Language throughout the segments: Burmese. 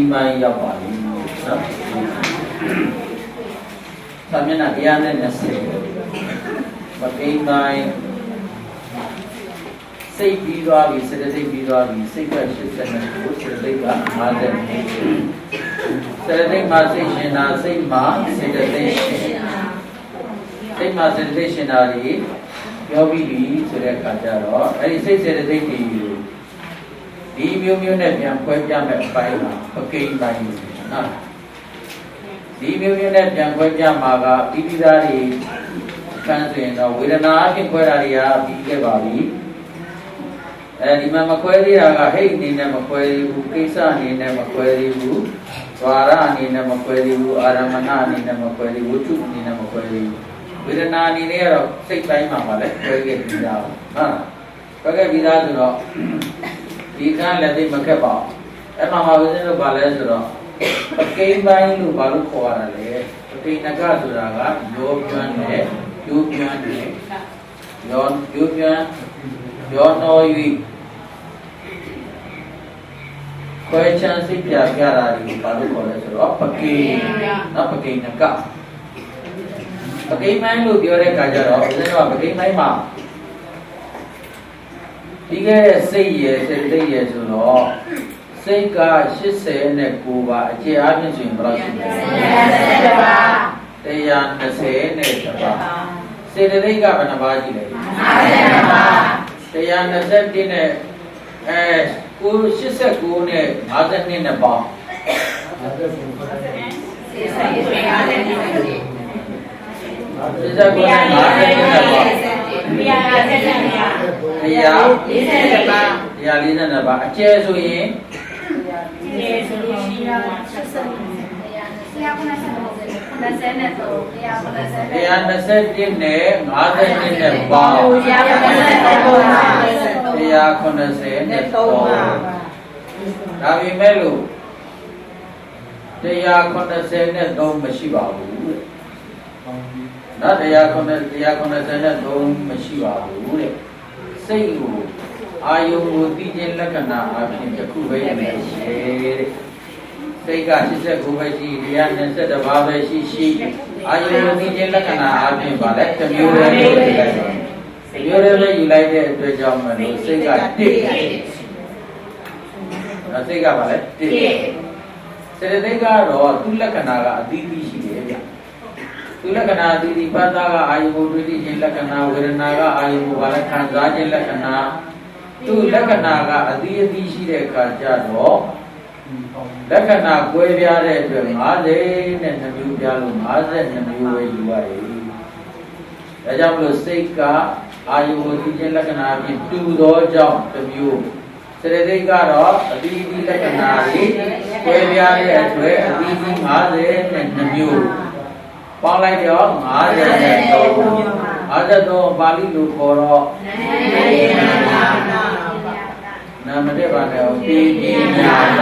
mai ya bali sampai nak dia nasi pakai mai sei bidwa bi sedai bidwa bi sei ka shisen ko sedai ka madan sedai ma sei shina sei ma sedai sei ma sedai shina ri yogi bi ဆိုတဲ့အခါကျတော့အဲ့ဒီစိတ်စေတသိက်တွေဒီမျိုးမျိုးနဲ့ပြန်ခွဲပြမဲ့အပိုင်းမှာပကိန်းပိုင်းနော်ဒီမျိုးမျိုးနဲ့ပြန်ခွဲပြမှာကတိပိသားတွေခံဆိုရင်တော့ဝေဒနာအဖြစ်ခွဲတာတွေကပြီးခဲ့ပါပြီအဲဒီမှာမခွဲသေးတာကဟိတ်အနေနဲ့မခွဲသေးဘူးကိစ္စအနေနဲ့မခွဲသေးဘူးဝါရအနေနဲ့မခွဲသေးဘူးအာရမဏအနေနဲ့မခွဲသေးဘူးဝတ္ထုအနေနဲ့မခွဲသေးဘူးဝေဒနာအနေနဲ့ကတော့စိတ်ပိုင်းမှာလည်းခွဲခဲ့ပြီးသားဟုတ်ခွဲခဲ့ပြီးသားဆိုတော့ဒီကလည်းသိမခက်ပါဘူးအဲ့မှာဦးဇင်းတို့ဗာလဲဆိုတော့ပကိန်းပိုင်းလို့ဘာလို့ခေါ်ရတာလဲပကိဏကဆိုတာကရောကျွမ်းနဲ့ကျိုးကျွမ်းနဲ့ရောကျိုးကျွမ်းရောတော်၍ခွဲချမ်းစိတ်ပြပြတာဒီဘာလို့ခေါ်လဲဆိုတော့ပကိနော်ပကိဏကပကိန်းပိုင်းလို့ပြောတဲ့အခါကျတော့ဦးဇင်းတို့ကပကိန်းပိုင်းမှာဒီကဲစိတ်ရယ်စိတ်သိရယ်ဆိုတော့စိတ်က89ပါအကျေအားဖြင့်ဆိုရင်ဘယ်လောက်ရှိလဲ120ပါ120နဲ့တပါစေတသိက်ကဘယ်နှပါရှိလဲ50ပါ121နဲ့89နဲ့52နဲ့ပေါင်း140ပါအကျဲဆိုရင်121နဲ့50နဲ့ပေါင်း190နဲ့3ဒါပေမဲ့လို့190နဲ့3မရှိပါဘူးနော်190နဲ့3မရှိပါဘူးတဲ့စိတ်ကိုအာယုံကိုသိခြင်းလက္ခဏာအဖြစ်တစ်ခုပဲရမယ်ရှိတဲ့စိတ်က89ပဲရှိ120ပါးပဲရှိအာယုံကိုသိခြင်းလက္ခဏာအဖြစ်ပါလဲတစ်မျိုးပဲယူလိုက်တယ်တစ်မျိုးပဲယူလိုက်တဲ့အတွက်ကြောင့်မလို့စိတ်ကတစ်စိတ်ကပါလဲတစ်စေတသိက်ကတော့သူ့လက္ခဏာကအသီးသီးရှိတယ်ဗျသူလက္ခဏာအသီးသီးပတ်သားကအာယုကိုတွေ့သိခြင်းလက္ခဏာဝေဒနာကအာယုကိုဘာလဲခံစားခြင်းလက္ခဏာသူလက္ခဏာကအသီးအသီးရှိတဲ့အခါကျတော့လက္ခဏာကွဲပြားတဲ့အတွက်50နဲ့2မျိုးပြားလို့52မျိုးပဲယူရတယ်ဒါကြောင့်မလို့စိတ်ကအာယုကိုသိခြင်းလက္ခဏာအပြင်တူသောကြောင့်2မျိုးစေတသိက်ကတော့အသီးသီးလက္ခဏာတွေကွဲပြားတဲ့အတွက်အသီးသီး50နဲ့2မျိုးပေါင်းလိုက်တော့53ပါဠိလိုခေါ်တော့နာမတဲ့ပါနဲ့တိပညာက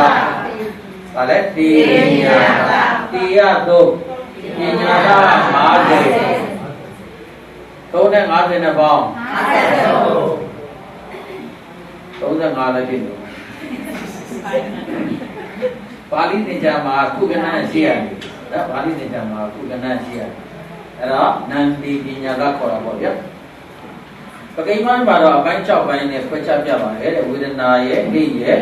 ဗါလဲတိပညာတိရတော့ပညာက50 3နဲ့50နဲ့ပေါင်း35လည်းဖြစ်လို့ပါဠိသင်္ချာမှာခုကဏရှိရတယ်နော်ပါဠိသင်္ချာမှာခုကဏရှိရတယ်အဲ့တော့နန္တိပညာကခေါ်တာပေါ့ဗျာပကိမန်းမှာတော့အပိုင်း6ပိုင်းနဲ့ဖွက်ချပြပါတယ်တဲ့ဝေဒနာရဲ့ဟိရဲ့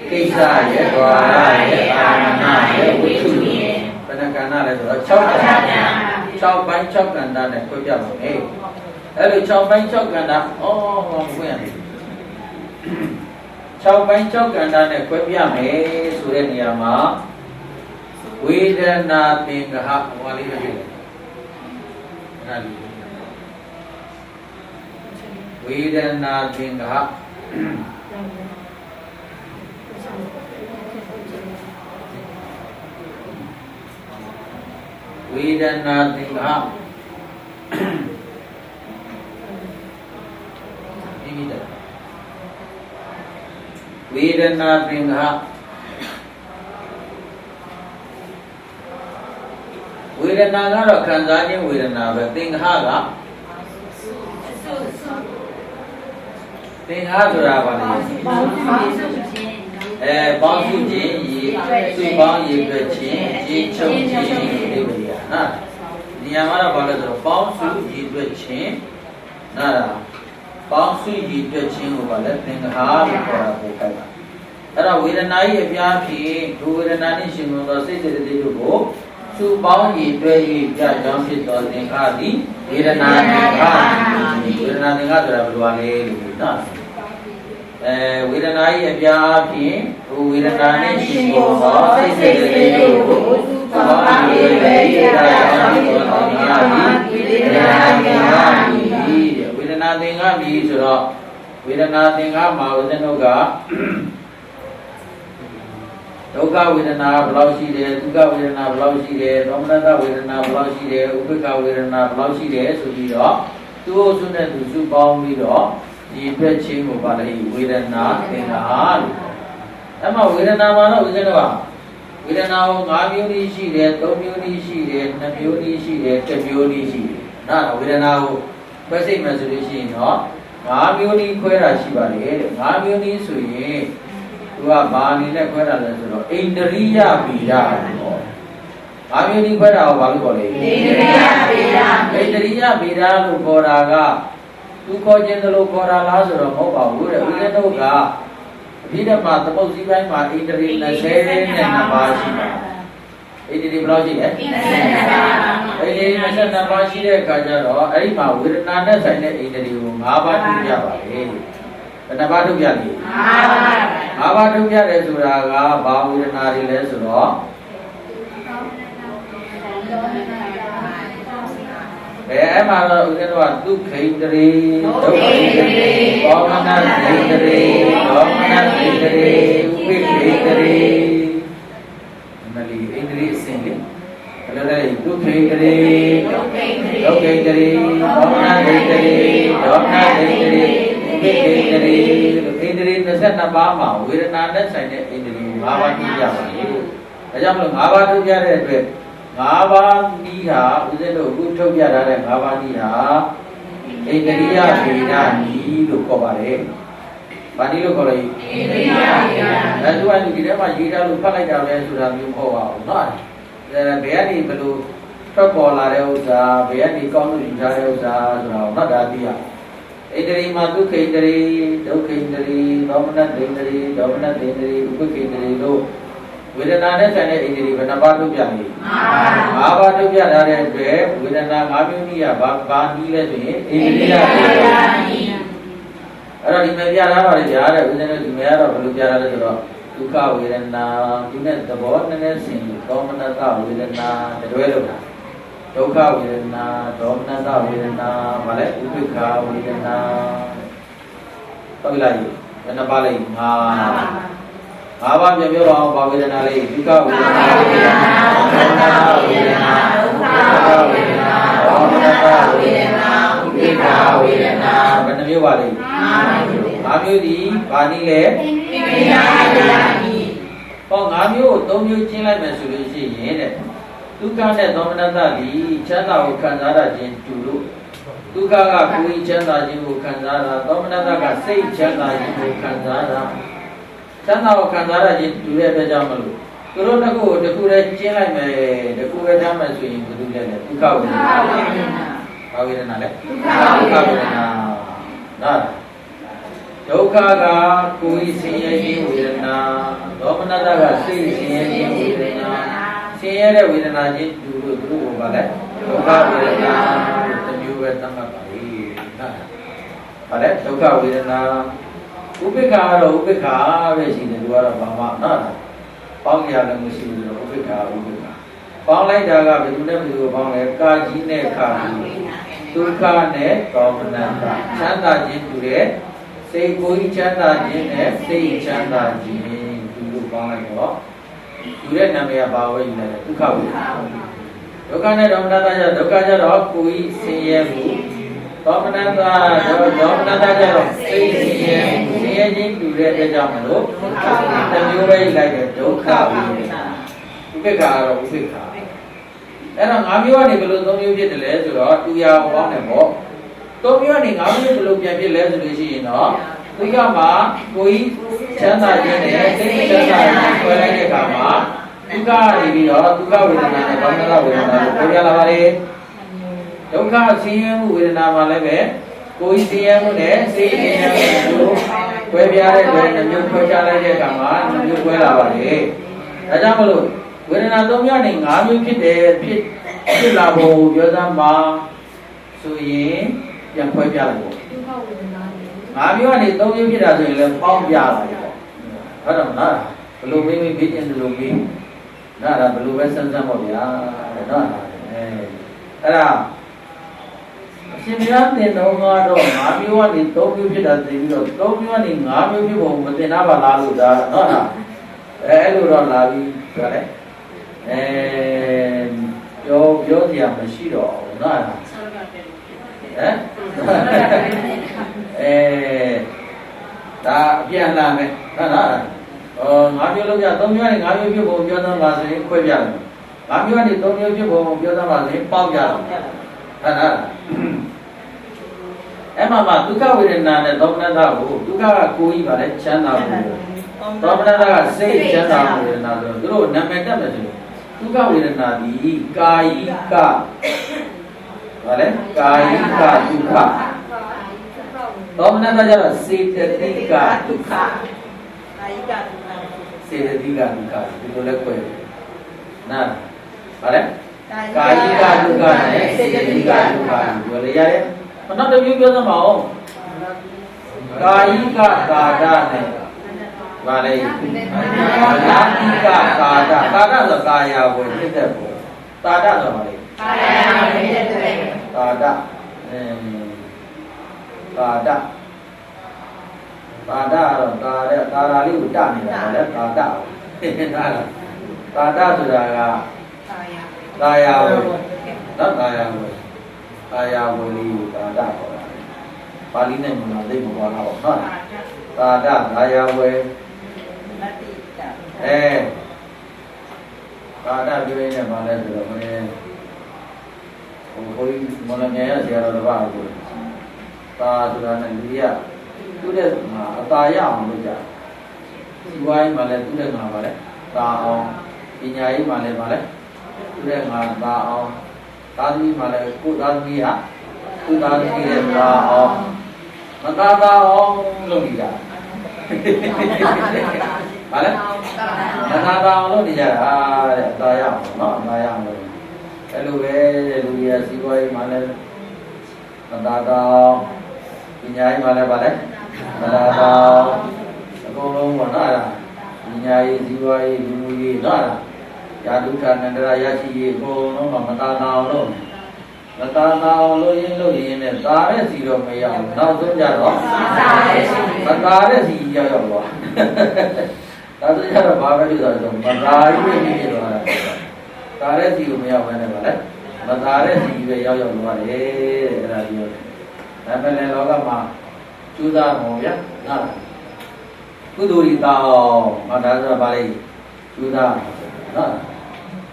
ကိစ္စရဲ့ဒွါရရဲ့အာမနာရဲ့ဝိသုရဲ့ဘယ်နှကဏ္ဍလဲဆိုတော့6ကဏ္ဍ6ပိုင်း6ကဏ္ဍနဲ့ဖွက်ပြပါမယ်အဲ့လို6ပိုင်း6ကဏ္ဍဖွင့်ရတယ်6ပိုင်း6ကဏ္ဍနဲ့ဖွက်ပြမယ်ဆိုတဲ့နေရာမှာဝေဒနာသင်္ဃဟဟောလေးပဲဖြစ်တယ်ဝေဒနာသင်္ဃဟဝေဒနာသင်္ဃဟဒီမိတယ်ဝေဒနာသင်္ဃဟဝေဒနာကတော့ခံစားခြင်းဝေဒနာပဲသင်္ဃဟကသင်္ဃဟဆိုတာဘာလဲ ပေါင်းစုခြင်းရေစုပေါင်းရေပြည့်ခြင်းရေချုပ်ခြင်းဒီလိုရနော်ဒီညမှာတော့ဘာလို့ဆိုတော့ပေါင်းစုရေပြည့်ခြင်းနော်ပေါင်းစုရေပြည့်ခြင်းကိုဘာလဲသင်္ခါလို့ခေါ်တာပို့ခိုက်တာအဲ့တော့ဝေဒနာရဲ့အပြားဖြင့်ဒုဝေဒနာနဲ့ရှင်သောစိတ်စေတသိက်တို့ကိုစုပေါင်းရေတွဲ၍ပြကြောင်းဖြစ်သောသင်္ခါသည်ဝေဒနာသင်္ခါဝေဒနာသင်္ခါဆိုတာဘယ်လိုပါလဲလို့နော်ဝေဒနာ၏အပြားဖြင့်ဝေဒနာနှင့်ရှင်သောစိတ်စေတသိက်တို့ကိုစုပေါင်း၍တွဲ၍ပြကြောင်းဖြစ်သောသင်္ခါသည်ဝေဒနာသင်္ခါသည်ဝေဒနာသင်္ခါသည်ဆိုတော့ဝေဒနာသင်္ခါမှာဦးဇင်းတို့ကဒုက္ခဝေဒနာဘယ်လောက်ရှိတယ်ဒုက္ခဝေဒနာဘယ်လောက်ရှိတယ်ဒေါမနတဝေဒနာဘယ်လောက်ရှိတယ်ဥပိ္ပခဝေဒနာဘယ်လောက်ရှိတယ်ဆိုပြီးတော့သူ့အစုနဲ့သူစုပေါင်းပြီးတော့ဒီအတွက်ချင်းကိုပါလေဝေဒနာသင်္ခါလို့အဲ့မှာဝေဒနာမှာတော့ဦးဇင်းတို့ကဝေဒနာကို၅မျိုးနည်းရှိတယ်၃မျိုးနည်းရှိတယ်၂မျိုးနည်းရှိတယ်၁မျိုးနည်းရှိတယ်နော်ဝေဒနာကိုခွဲစိတ်မှဆိုလို့ရှိရင်တော့၅မျိုးနည်းခွဲတာရှိပါလေတဲ့၅မျိုးနည်းဆိုရင်သူကဘာအနေနဲ့ခွဲတာလဲဆိုတော့ဣန္ဒြိယဗီဒပေါ့။ဘာမျိုးနည်းခွဲတာကိုဘာလို့ခေါ်လဲ။ဣန္ဒြိယဗီဒ။ဣန္ဒြိယဗီဒလို့ခေါ်တာကသူခေါ်ခြင်းလို့ခေါ်တာလားဆိုတော့မဟုတ်ပါဘူးတဲ့။ဦးဇင်းတို့ကအဘိဓမ္မာသမုတ်စည်းပိုင်းမှာဣန္ဒြိ22ပါးရှိတာ။ဣန္ဒြိဘယ်လောက်ရှိလဲ။22ပါး။ဣန္ဒြိ22ပါးရှိတဲ့အခါကျတော့အဲ့ဒီမှာဝေဒနာနဲ့ဆိုင်တဲ့ဣန္ဒြိကို5ပါးထုတ်ပြပါလေ။ဘယ်နှပါးထုတ်ပြလဲ5ပါးထုတ်ပြတယ်ဆိုတာကဘာဝေဒနာတွေလဲဆိုတော့အဲ့မှာတော့ဦးဇင်းတို့ကဒုက္ခိန္ဒြေဒုက္ခိန္ဒြေဘောမနခိန္ဒြေဒေါမနခိန္ဒြေဥပိ္ပခိန္ဒြေမလီဣန္ဒြေအစဉ်လေးဘယ်လိုလဲဒုက္ခိန္ဒြေဒုက္ခိန္ဒြေဘောမနခိန္ဒြေဒေါမနခိန္ဒြေဣန္ဒြေဣန္ဒြေ22ပါးမှာဝေဒနာနဲ့ဆိုင်တဲ့ဣန္ဒြေ5ပါးသိကြပါလေ။ဒါကြောင့်မလို့5ပါးထုတ်ပြတဲ့အတွက်5ပါးဤဟာဦးဇင်းတို့အခုထုတ်ပြထားတဲ့5ပါးဤဟာဣန္ဒြိယဗေဒနီလို့ခေါ်ပါတယ်။ဘာနည်းလို့ခေါ်လဲဣန္ဒြိယဗေဒ။ဒါဆိုရင်ဒီထဲမှာရေးထားလို့ဖတ်လိုက်တာပဲဆိုတာမျိုးမဟုတ်ပါဘူးနော်။ဒါဘယ်ကနေဘယ်လိုထွက်ပေါ်လာတဲ့ဥစ္စာဘယ်ကနေကောင်းလို့ယူထားတဲ့ဥစ္စာဆိုတာကိုတော့ဒါသိရဣန္ဒြိမှာဒုက္ခိန္ဒြေဒုက္ခိန္ဒြေဒေါမနတိန္ဒြေဒေါမနတိန္ဒြေဥပ္ပခိန္ဒြေတို့ဝေဒနာနဲ့ဆိုင်တဲ့ဣန္ဒြေဘယ်နှပါးထုတ်ပြလဲ5ပါးထုတ်ပြထားတဲ့အတွက်ဝေဒနာ5မျိုးနည်းကဘာနည်းလဲဆိုရင်ဣန္ဒြိယဗေဒနီအဲ့တော့ဒီမှာပြထားပါလေကြားတဲ့ဦးဇင်းတို့ဒီမှာကတော့ဘယ်လိုပြထားလဲဆိုတော့ဒုက္ခဝေဒနာဒီနဲ့သဘောနည်းနည်းဆင်ဒေါမနတဝေဒနာတွဲလို့တာဒုက္ခဝေဒနာဒေါမနတဝေဒနာဗါလဲဥပိ္ပခဝေဒနာဟုတ်ပြီလားဘယ်နှပါလဲ5ပါးပြန်ပြောတော့ဘာဝေဒနာလဲဒုက္ခဝေဒနာဒေါမနတဝေဒနာဒုက္ခဝေဒနာဒေါမနတဝေဒနာဥပိ္ပခဝေဒနာဘယ်နှမျိုးပါလဲ5မျိုးဒီဘာနည်းလဲဣန္ဒြိယဗေဒနီဟော5မျိုးကို3မျိုးကျင်းလိုက်မယ်ဆိုလို့ရှိရင်တဲ့ဒုက္ခနဲ့ဒေါမနတသည်ချမ်းသာကိုခံစားရခြင်းတူလို့ဒုက္ခကကိုယ်ချမ်းသာခြင်းကိုခံစားတာဒေါမနတကစိတ်ချမ်းသာခြင်းကိုခံစားတာချမ်းသာကိုခံစားရခြင်းတူတဲ့အတွက်ကြောင့်မလို့သူတို့တစ်ခုကိုတစ်ခုတည်းကျင်းလိုက်မယ်တစ်ခုပဲထားမယ်ဆိုရင်ဘယ်လိုလဲဒုက္ခဝေဒနာဘာဝေဒနာလဲဒုက္ခဝေဒနာနော်ဒုက္ခကကိုယ်ဆင်းရဲခြင်းဝေဒနာဒေါမနတကစိတ်ဆင်းရဲခြင်းဝေဒနာဆင်းရဲတဲ့ဝေဒနာချင်းတူလို့သူတို့ကဘာလဲဒုက္ခဝေဒနာတမျိုးပဲသတ်မှတ်ပါလေနော်ဘာလဲဒုက္ခဝေဒနာဥပိ္ပခကတော့ဥပိ္ပခပဲရှိတယ်သူကတော့ဘာမှနော်ပေါင်းကြရလည်းမရှိဘူးဆိုတော့ဥပိ္ပခပေါင်းလိုက်တာကဘယ်သူနဲ့ဘယ်သူကိုပေါင်းလဲကာကြီးနဲ့ခါကြီးဒုက္ခနဲ့ဒေါမနတချမ်းသာခြင်းတူတဲ့စိတ်ကိုယ်ချမ်းသာခြင်းနဲ့စိတ်ချမ်းသာခြင်းသူတို့ပေါင်းလိုက်တော့သူရဲ့နာမည်ကဘာဝေယူလဲဒုက္ခဝေဒုက္ခနဲ့ဒေါမနတကြဒုက္ခကြတော့ကိုယ်ဆင်းရဲမှုဒေါမနတကြတော့စိတ်ဆင်းရဲမှုဆင်းရဲခြင်းတူတဲ့အတွက်ကြောင့်မလို့တမျိုးပဲလိုက်တဲ့ဒုက္ခဝေဥပိ္ပခကတော့ဥပိ္ပခအဲ့တော့5မျိုးကနေဘယ်လို3မျိုးဖြစ်တယ်လဲဆိုတော့တူရအောင်ပေါင်းတယ်ပေါ့3မျိုးကနေ5မျိုးဘယ်လိုပြန်ဖြစ်လဲဆိုလို့ရှိရင်တော့ Tuy cả mà કોઈ chân là gì này, tính chân là quay lại cái cả mà, tuy cả thì bây giờ tuy cả về là này, còn là về là bây giờ là gì, tuy cả xem về là mà lại về, કોઈ xem này, xem quay về lại về là nhiều quay trở lại cái cả mà, nhiều quay là gì, tại sao mà luôn, về là tôi nhớ này ngã nhiều cái để biết là bộ giờ ra mà, suy yang quay về lại bộ. Ngamiwa ni tông yêuဖြစ်တာဆိုရင်လည်းပေါင်းပြလာတယ်ပေါ့ဟုတ်တယ်မလားဘလို့မိမိပြီးချင်းလို့ပြီးဒါကဘလို့ပဲစမ်းစမ်းပေါ့ဗျာတဲ့နော်အဲ့ဒါအရှင်ဘုရားသင်တော်ကတော့ငါမျိုးကနေသုံးမျိုးဖြစ်တာသိပြီးတော့သုံးမျိုးကနေငါမျိုးဖြစ်ပုံမသင်တာပါလားလို့ဒါနော်အဲ့လိုတော့လာပြီးပြောတယ်ပြောစရာမရှိတော့ဘူးနော်ဟမ်ဒါအပြန်လာမယ်ဟုတ်လားငါပြောလို့ပြ၃မျိုးနဲ့၅မျိုးဖြစ်ပုံပြောသမှာဆိုရင်ခွဲပြတယ်၅မျိုးနဲ့၃မျိုးဖြစ်ပုံပြောသမှာဆိုရင်ပေါက်ပြတယ်ဟုတ်လားအဲ့မှာဒုက္ခဝေဒနာနဲ့သောမနတကိုဒုက္ခကကိုယ်ကြီးပါလေချမ်းသာမှုသောမနတကစိတ်ချမ်းသာမှုဝေဒနာဆိုတော့သူတို့နာမည်တက်မယ်ဆိုရင်ဒုက္ခဝေဒနာဒီကာယိကဘာလဲကာယိကဒုက္ခသောမနတကျတော့စေတသိကဒုက္ခကာယိကဒုက္ခစေတသိကဒုက္ခဒီလိုလဲခွဲနာဘာလဲကာယိကဒုက္ခနဲ့စေတသိကဒုက္ခပြောလေရတယ်နောက်တစ်မျိုးပြောသမှာအောင်ကာယိကကာဒနဲ့ဘာလဲနာတိကကာဒကာဒဆိုကာယဝေဖြစ်တဲ့ပုံကာဒဆိုဘာလဲကာယဝေဖြစ်တဲ့ကာဒကာဒကာဒတော့ကာရာလေးကိုတနေတာလေကာဒကာဒဆိုတာကကာယဝေနော်ကာယဝေလေးကိုကာဒခေါ်တာပါဠိနဲ့မြန်မာသိမပေါ်လာပါဘူးနော်ကာယဝေကာဒပြောရင်းနဲ့ဗာလဲဆိုတော့ဘယ်ဟိုမော်လမြိုင်ရဆရာတော်တစ်ပါးကိုကာဆိုတာနဲ့လူရသူ့တဲ့မှာအตาရအောင်လုပ်ကြဒီဝိုင်းမှာလဲသူ့တဲ့ငါပါလဲကာအောင်ပညာရေးမှာလဲပါလဲသူ့တဲ့ငါကာအောင်သာသမီမှာလဲကိုသာသမီဟာသူ့သာသမီရဲ့ကာအောင်မကာအောင်လုပ်ကြဘာလဲမကာအောင်လုပ်နေကြတာတဲ့အตาရအောင်နော်အตาရအောင်လို့အဲ့လိုပဲလူရစီးပွားရေးမှာလဲမကာအောင်ပညာရေးမှာလဲပါလဲမကာအောင်အကုန်လုံးပေါ့နော်အဲ့ဒါပညာရေးစီးပွားရေးလူမှုရေးနော်အဲ့ဒါယာဒုက္ခနန္ဒရာရရှိရေးအကုန်လုံးကမကာအောင်လို့မကာအောင်လို့ရင်းနဲ့သာတဲ့စီတော့မရဘူးနောက်ဆုံးကြတော့မကာတဲ့စီရောက်တော့ဒါဆိုကြတော့ဘာပဲဖြစ်သွားတော့မကာကြီးပဲဖြစ်သွားတာသာတဲ့စီကိုမရောက်ဘဲနဲ့ပါလေမသာတဲ့စီပဲရောက်သွားတယ်တဲ့အဲ့ဒါပြောတယ်ဒါပေမဲ့လောကမှာကျူးသားမောဗျာနာကုသိုလ်ဤတောင်းမဒါဆိုပါလေကျူးသားနော်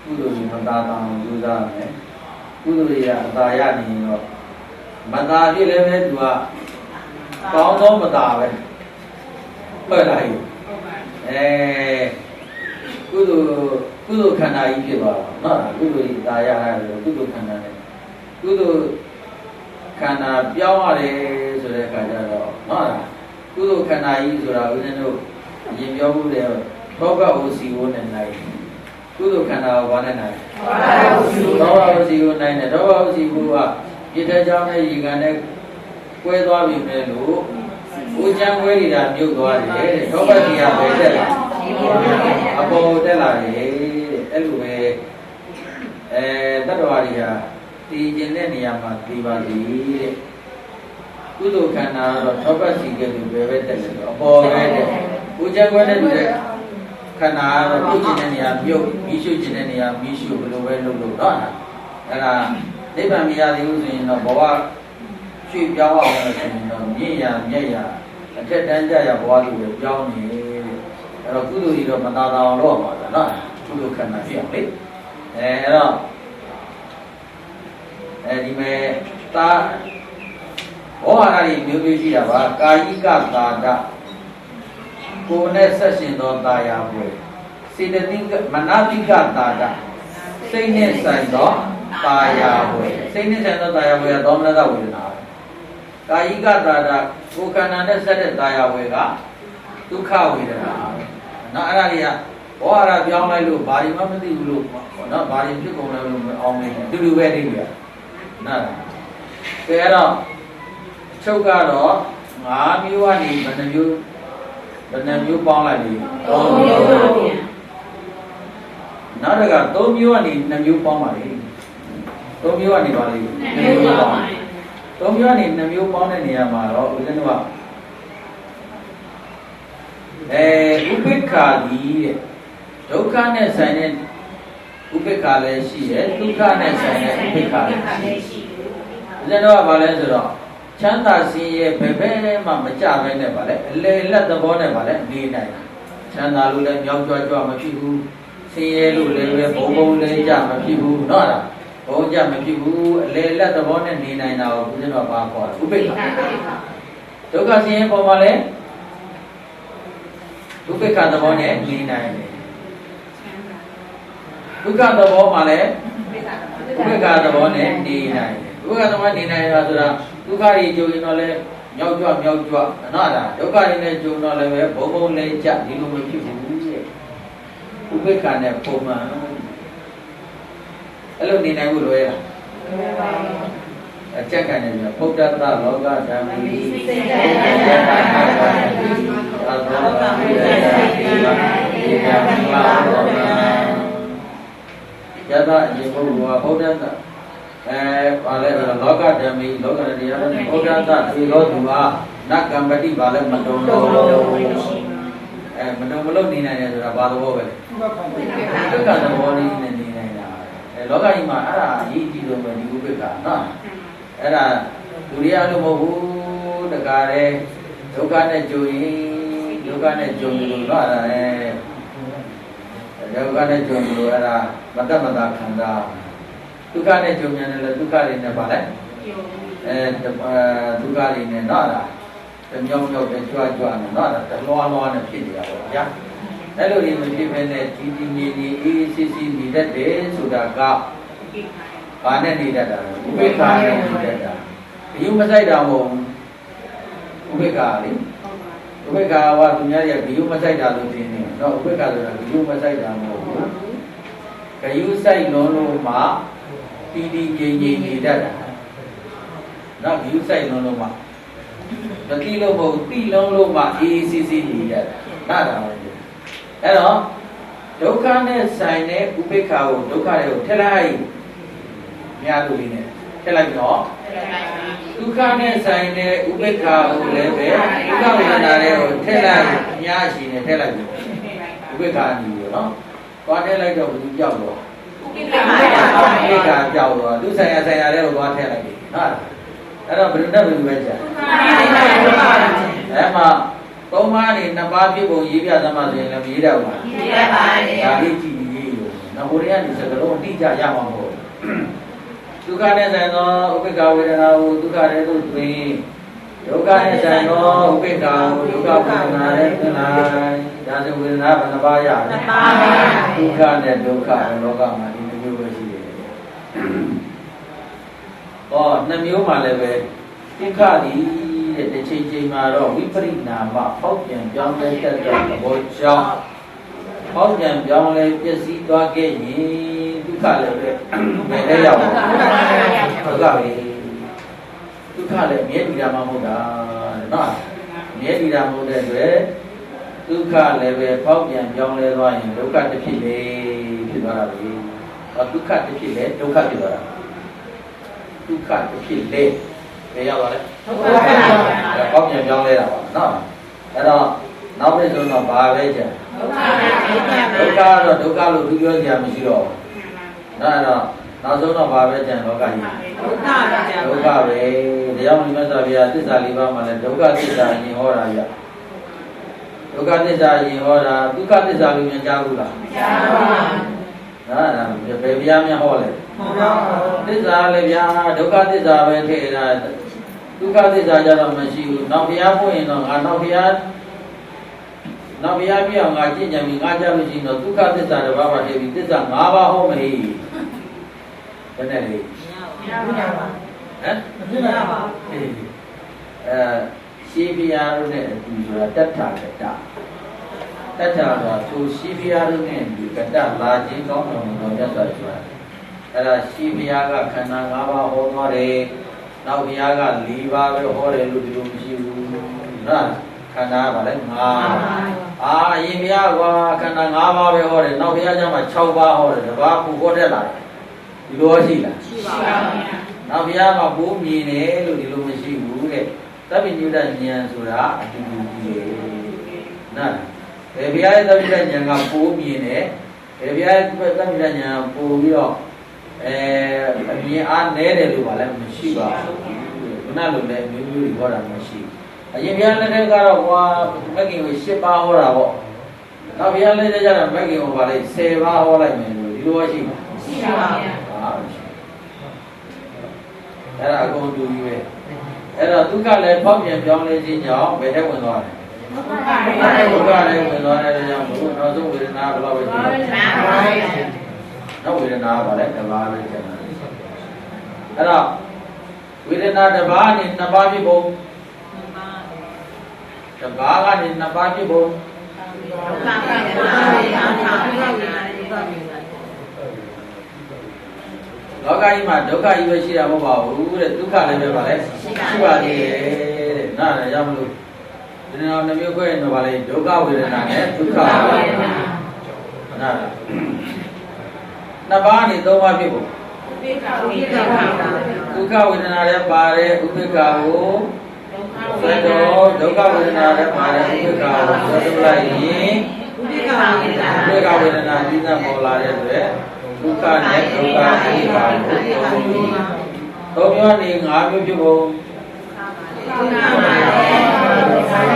ကုသိုလ်ဤမသာတောင်းကျူးသားမယ်ကုသိုလ်ရအသာရနေတော့မသာဖြစ်လည်းပဲသူကကောင်းသောမသာပဲဟုတ်လားကုသိုလ်ခန္ဓာကြီးဖြစ်သွားတာနော်ကုသိုလ်ဤသာရရတယ်ကုသိုလ်ခန္ဓာနဲ့ကုသိုလ်ခန္ဓာပြောင်းရတယ်ဆိုတဲ့အခါကျတော့နော်ကုသိုလ်ခန္ဓာကြီးဆိုတာဦးဇင်းတို့ရင်ပြောမှုတဲ့သောကဝစီဝနဲ့နိုင်ကုသိုလ်ခန္ဓာကိုဘာနဲ့နိုင်သောကဝစီဝနိုင်တယ်သောကဝစီဝကပြည့်တဲ့ကြောင်းနဲ့ရေကန်နဲ့ကွဲသွားပြီမဲ့လို့ဦးချမ်းကွဲနေတာမြုပ်သွားတယ်တဲ့သောကစီကပဲတက်လာအပေါ်တက်လာတယ်တဲ့အဲ့လိုပဲတတ္တဝါတွေဟာတည်ခြင်းတဲ့နေရာမှာတည်ပါလိတဲ့ကုသိုလ်ခန္ဓာတော့သောကစီကလည်းပဲတက်တယ်အပေါ်ပဲတဲ့ဦးချမ်းကွဲတဲ့လူတဲ့ခန္ဓာကတော့ပြုတ်ခြင်းတဲ့နေရာပြုတ်မိရှုခြင်းတဲ့နေရာမိရှုဘယ်လိုပဲလုပ်လို့တော့အဲ့ဒါနိဗ္ဗာန်မရသေးဘူးဆိုရင်တော့ဘဝရွှေ့ပြောင်းအောင်လို့ဆိုရင်တော့မြင့်ရမြတ်ရအထက်တန်းကြရဘဝလိုပဲပြောင်းနေအဲ့တော့ကုသိုလ်ကြီးတော့မသာသာအောင်တော့ပါတော့နော်ကုသိုလ်ခန္ဓာဖြစ်အောင်လေအဲ့တော့ဒီမဲ့သာဘ ဘောဟာရမျိုးမျိုးရှိတာပါကာယိကသာဒကိုယ်နဲ့ဆက်ရှင်သောတာယာဝေစေတသိကမနတိကသာဒစိတ်နဲ့ဆိုင်သောတာယာဝေစိတ်နဲ့ဆိုင်သောတာယာဝေကသောမနတဝေဒနာကာယိကသာဒကိုယ်ခန္ဓာနဲ့ဆက်တဲ့တာယာဝေကဒုက္ခဝေဒနာနော်အဲ့ဒါတွေကဘောဟာရပြောင်းလိုက်လို့ဘာတွေမှမသိဘူးလို့နော်ဘာတွေဖြစ်ကုန်လဲလို့အောင်နေတယ်တူတူပဲနေပြီနော်ကဲအဲ့တော့ချုပ်ကတော့5မျိုးကနေဘယ်နှမျိုးပေါင်းလိုက်ပြီ3မျိုးပါဗျာနောက်တစ်ခါ3မျိုးကနေ2မျိုးပေါင်းပါလေ3မျိုးကနေပါလေ2မျိုးပေါင်း3မျိုးကနေ2မျိုးပေါင်းတဲ့နေရာမှာတော့ဦးဇင်းတို့ကဥပိ္ပခာဒီတဲ့ဒုက္ခနဲ့ဆိုင်တဲ့ဥပိ္ပခာလည်းရှိတယ်ဒုက္ခနဲ့ဆိုင်တဲ့ဥပိ္ပခာလည်းရှိတယ်ဦးဇင်းတို့ကဘာလဲဆိုတော့ချမ်းသာစင်ရဲ့ဘယ်ဘက်မှမကြဘဲနဲ့ပါလေအလေလက်သဘောနဲ့ပါလေနေနိုင်ချမ်းသာလို့လည်းမြောက်ကြွကြွမဖြစ်ဘူးစင်ရဲ့လို့လည်းပဲဘုံဘုံလေးကြမဖြစ်ဘူးเนาะလားဘုံကြမဖြစ်ဘူးအလေလက်သဘောနဲ့နေနိုင်တာကိုဦးဇင်းတို့ကဘာခေါ်လဲဥပိ္ပခာဒုက္ခစင်ရဲ့ပုံမှာလည်းဥပိ္ပခာသဘောနဲ့နေနိုင်တယ်ဒုက္ခသဘောမှာလည်းဥပိ္ပခာသဘောနဲ့နေနိုင်တယ်ဒုက္ခသဘောနေနိုင်တာဆိုတာဒုက္ခတွေကြုံရင်တော့လည်းမြောက်ကြွနော်လားဒုက္ခတွေနဲ့ကြုံတော့လည်းပဲဘုံဘုံလေးကြဒီလိုမဖြစ်ဘူးတဲ့ဥပိ္ပခာနဲ့ပုံမှန်အဲ့လိုနေနိုင်ဖို့လွယ်လားအချက်ကန်နေပြီဖုဒ္ဓတလောကဓမ္မိစိတ်တရားသာသောတာပိယတိဝါဧကံမာရောမယသယေဘုရားဗုဒ္ဓတဘာလဲလောကဓမ္မိလောကတရားဘုဒ္ဓတသေသောသူအားနတ်ကံပတိဘာလဲမတုံလို့မတုံမလို့နေနိုင်တယ်ဆိုတာဘာသဘောပဲလဲဒုက္ခသဘောလေးနဲ့နေနိုင်တာလောကကြီးမှာအဲ့ဒါအရေးကြီးဆုံးပဲဒီဥပိ္ပခာနော်အဲ့ဒါလူရလို့မဟုတ်ဘူးတကားတဲ့ဒုက္ခနဲ့ကြုံရင်ဒုက္ခနဲ့ကြုံလို့တော့အဲ့ဒါဒုက္ခနဲ့ကြုံလို့အဲ့ဒါမတ္တမတာခန္ဓာဒုက္ခနဲ့ကြုံရတယ်လေဒုက္ခတွေနဲ့ပါလဲဒုက္ခတွေနဲ့တော့လားတမြောက်တဲ့ကြွနဲ့တော့တလွားလွားနဲ့ဖြစ်နေတာပေါ့ဗျာအဲ့လိုကြီးမဖြစ်ဘဲနဲ့ကြီးကြီးငြိမ်ငြိမ်အေးစစ်စစ်နေတတ်တယ်ဆိုတာကဘာနဲ့နေတတ်တာလဲဥပိ္ပခာနဲ့နေတတ်တာဘယုမဆိုင်တာမဟုတ်ဘူးဥပိ္ပခာလေဥပိ္ပခာကသူများရဲ့ဘယုမဆိုင်တာလို့သိနေတော့ဥပိ္ပခာဆိုတာဘယုမဆိုင်တာမဟုတ်ဘူးဘယုဆိုင်လုံးလို့မှတီတီငြိမ်ငြိမ်နေတတ်တာနော်ဘယုဆိုင်လုံးလို့မှတတိလို့မဟုတ်တိလုံးလို့မှအေးစစ်စစ်နေတတ်တာနားတာပဲအဲ့တော့ဒုက္ခနဲ့ဆိုင်တဲ့ဥပိ္ပခာကိုဒုက္ခတွေကိုထည့်လိုက်များလို့လေးနဲ့ထည့်လိုက်တော့ဒုက္ခနဲ့ဆိုင်တဲ့ဥပိ္ပခာကိုလည်းပဲဒုက္ခဝေဒနာတွေကိုထည့်လိုက်အများရှိနေထည့်လိုက်ပြီဥပိ္ပခာနေရောနော်သွားထည့်လိုက်တော့ဘူးကြောက်တော့ဥပိ္ပခာကြောက်တော့သူဆိုင်ရာတွေကိုသွားထည့်လိုက်ပြီနော်အဲ့တော့ဘယ်လိုနဲ့ဘယ်လိုပဲကြာအဲ့မှာသုံးပါးနေနှစ်ပါးပြည့်ပုံရေးပြသမှာဆိုရင်လည်းရေးတော့ပါရေးရပါတယ်ဒါလေးကြည့်ရေးလို့နောက်ဟိုတွေကဒီစကလုံးအတိအကျရမှာမဟုတ်ဒုက္ခနဲ့ဆိုင်သောဥပိ္ပခာဝေဒနာကိုဒုက္ခရဲ့သို့တွင်ဒုက္ခနဲ့ဆိုင်သောဥပိ္ပခာကိုဒုက္ခဝေဒနာရဲ့တွင်လိုက်ဒါဆိုဝေဒနာဘယ်နှပါးရလဲနှစ်ပါးပါဒုက္ခနဲ့ဒုက္ခလောကမှာဒီလိုမျိုးပဲရှိတယ်ဟောနှစ်မျိုးမှလည်းပဲဒုက္ခသည်တစ်ချိန်မှာတော့ဝိပရိနာမပေါက်ပြန်ပြောင်းလဲတတ်တဲ့ဘောကြောင့်ပေါက်ပြန်ပြောင်းလဲပျက်စီးသွားခဲ့ရင်ဒုက္ခလည်းပဲဘယ်လဲရောက်ပါဒုက္ခပဲဒုက္ခလည်းမြဲတည်တာမှမဟုတ်တာနော်မြဲတည်တာမဟုတ်တဲ့အတွက်ဒုက္ခလည်းပဲပေါက်ပြန်ပြောင်းလဲသွားရင်ဒုက္ခတစ်ဖြစ်လေဖြစ်သွားတာပဲဒုက္ခတစ်ဖြစ်လေဒုက္ခဖြစ်သွားတာဒုက္ခတစ်ဖြစ်လေဘယ်ရောက်ပါလဲဟုတ်ပါဘူးပေါက်ပြန်ပြောင်းလဲတာပါနော်အဲ့တော့နောက်ပြီးဆိုတော့ဘာပဲကြံဒုက္ခတော့ဒုက္ခလို့သူပြောကြမရှိတော့ဘူးနော်အဲ့တော့နောက်ဆုံးတော့ဘာပဲကြံလောကကြီးဒုက္ခပဲဒုက္ခပဲတရားမြတ်စွာဘုရားသစ္စာလေးပါးမှာလည်းဒုက္ခသစ္စာရင်ဟောတာရဒုက္ခသစ္စာရင်ဟောတာဒုက္ခသစ္စာလို့ကြားဘူးလားမကြားပါဘူးနော်ဘယ်ဘုရားများဟောလဲမှန်ပါဘူးသစ္စာလည်းဗျာဒုက္ခသစ္စာပဲထည့်တာ ဒုက္ခသစ္စာကြတော့မရှိဘူးနောက်ဘုရားပို့ရင်တော့ငါနောက်ဘုရားပြအောင်ငါကြင်ကြံပြီးငါကြလို့ရှိရင်တော့ဒုက္ခသစ္စာတစ်ပါးပါတည်းပြီးသစ္စာ၅ပါးဟောမလို့ဘယ်နဲ့လဲမရပါဟမ်မရပါရှိဘုရားတို့နဲ့အတူဆိုတာတတ္ထာကတ္တဆိုတာသူရှိဘုရားတို့နဲ့ဒီကတ္တလာခြင်းကောင်းတော်မူတော်မြတ်စွာဘုရားအဲ့ဒါရှိဘုရားကခန္ဓာ၅ပါးဟောသွားတယ်နောက်ဘုရားက၄ပါးပဲဟောတယ်လို့ဒီလိုမရှိဘူးနော်ခန္ဓာကလည်း၅ပါးအရင်ဘုရားကခန္ဓာ၅ပါးပဲဟောတယ်နောက်ဘုရားကျမှ6ပါးဟောတယ်တစ်ပါးကိုဟောတတ်လာတယ်ဒီလိုရှိလားရှိပါဘူးနောက်ဘုရားကဘိုးမြင်တယ်လို့ဒီလိုမရှိဘူးတဲ့သဗ္ဗညုတဉာဏ်ဆိုတာအတူတူကြီးတယ်နော်ဘယ်ဘုရားရဲ့သဗ္ဗညုတဉာဏ်ကပိုးမြင်တယ်ဘယ်ဘုရားရဲ့သဗ္ဗညုတဉာဏ်ပိုးပြီးတော့အမြင်အားနည်းတယ်လို့ပါလဲမရှိပါဘူးခုနလိုလည်းမျိုးမျိုးတွေဟောတာမရှိအရင်ဘုရားလက်ထက်ကတော့ဟောမဂ္ဂင်ကို10ပါးဟောတာပေါ့နောက်ဘုရားလက်ထက်ကျတော့မဂ္ဂင်ကိုပါလေ10ပါးဟောလိုက်မယ်လို့ဒီလိုရှိပါရှိပါဗျာအဲ့ဒါအကုန်တူကြီးပဲအဲ့တော့ဒုက္ခလည်းဖောက်ပြန်ပြောင်းလဲခြင်းကြောင့်ဘယ်ထဲဝင်သွားလဲဒုက္ခလည်းဝင်သွားတဲ့ကြောင့်ဘုရားနောက်ဆုံးဝေဒနာဘယ်လောက်ပဲရှိလဲနောက်ဝေဒနာပါလဲတစ်ပါးပဲကျန်တယ်အဲ့တော့ဝေဒနာတစ်ပါးနဲ့နှစ်ပါးဖြစ်ပုံတစ်ပါးကနေနှစ်ပါးဖြစ်ပုံလောကကြီးမှာဒုက္ခကြီးပဲရှိတာမဟုတ်ပါဘူးတဲ့ဒုက္ခလည်းပဲပါလဲရှိပါသေးတယ်တဲ့နားလည်းရမလို့ဒီနေ့တော့နှမျိုးခွဲရင်တော့ပါလေဒုက္ခဝေဒနာနဲ့ဒုက္ခဝေဒနာနားနှစ်ပါးနေသုံးပါးဖြစ်ဖို့ဒုက္ခဝေဒနာလည်းပါတယ်ဥပိ္ပခာကိုဆွဲတော့ဒုက္ခဝေဒနာလည်းပါတယ်ဥပိ္ပခာကိုဆွဲထုတ်လိုက်ရင်ဥပိ္ပခာဝေဒနာကြီးနဲ့ပေါ်လာတဲ့အတွက်ဒုက္ခနဲ့ဒုက္ခသိပါလို့သုံးမျိုးနေ၅မျိုးဖြစ်ဖို့ဒုက္ခမှာဒုက္ခ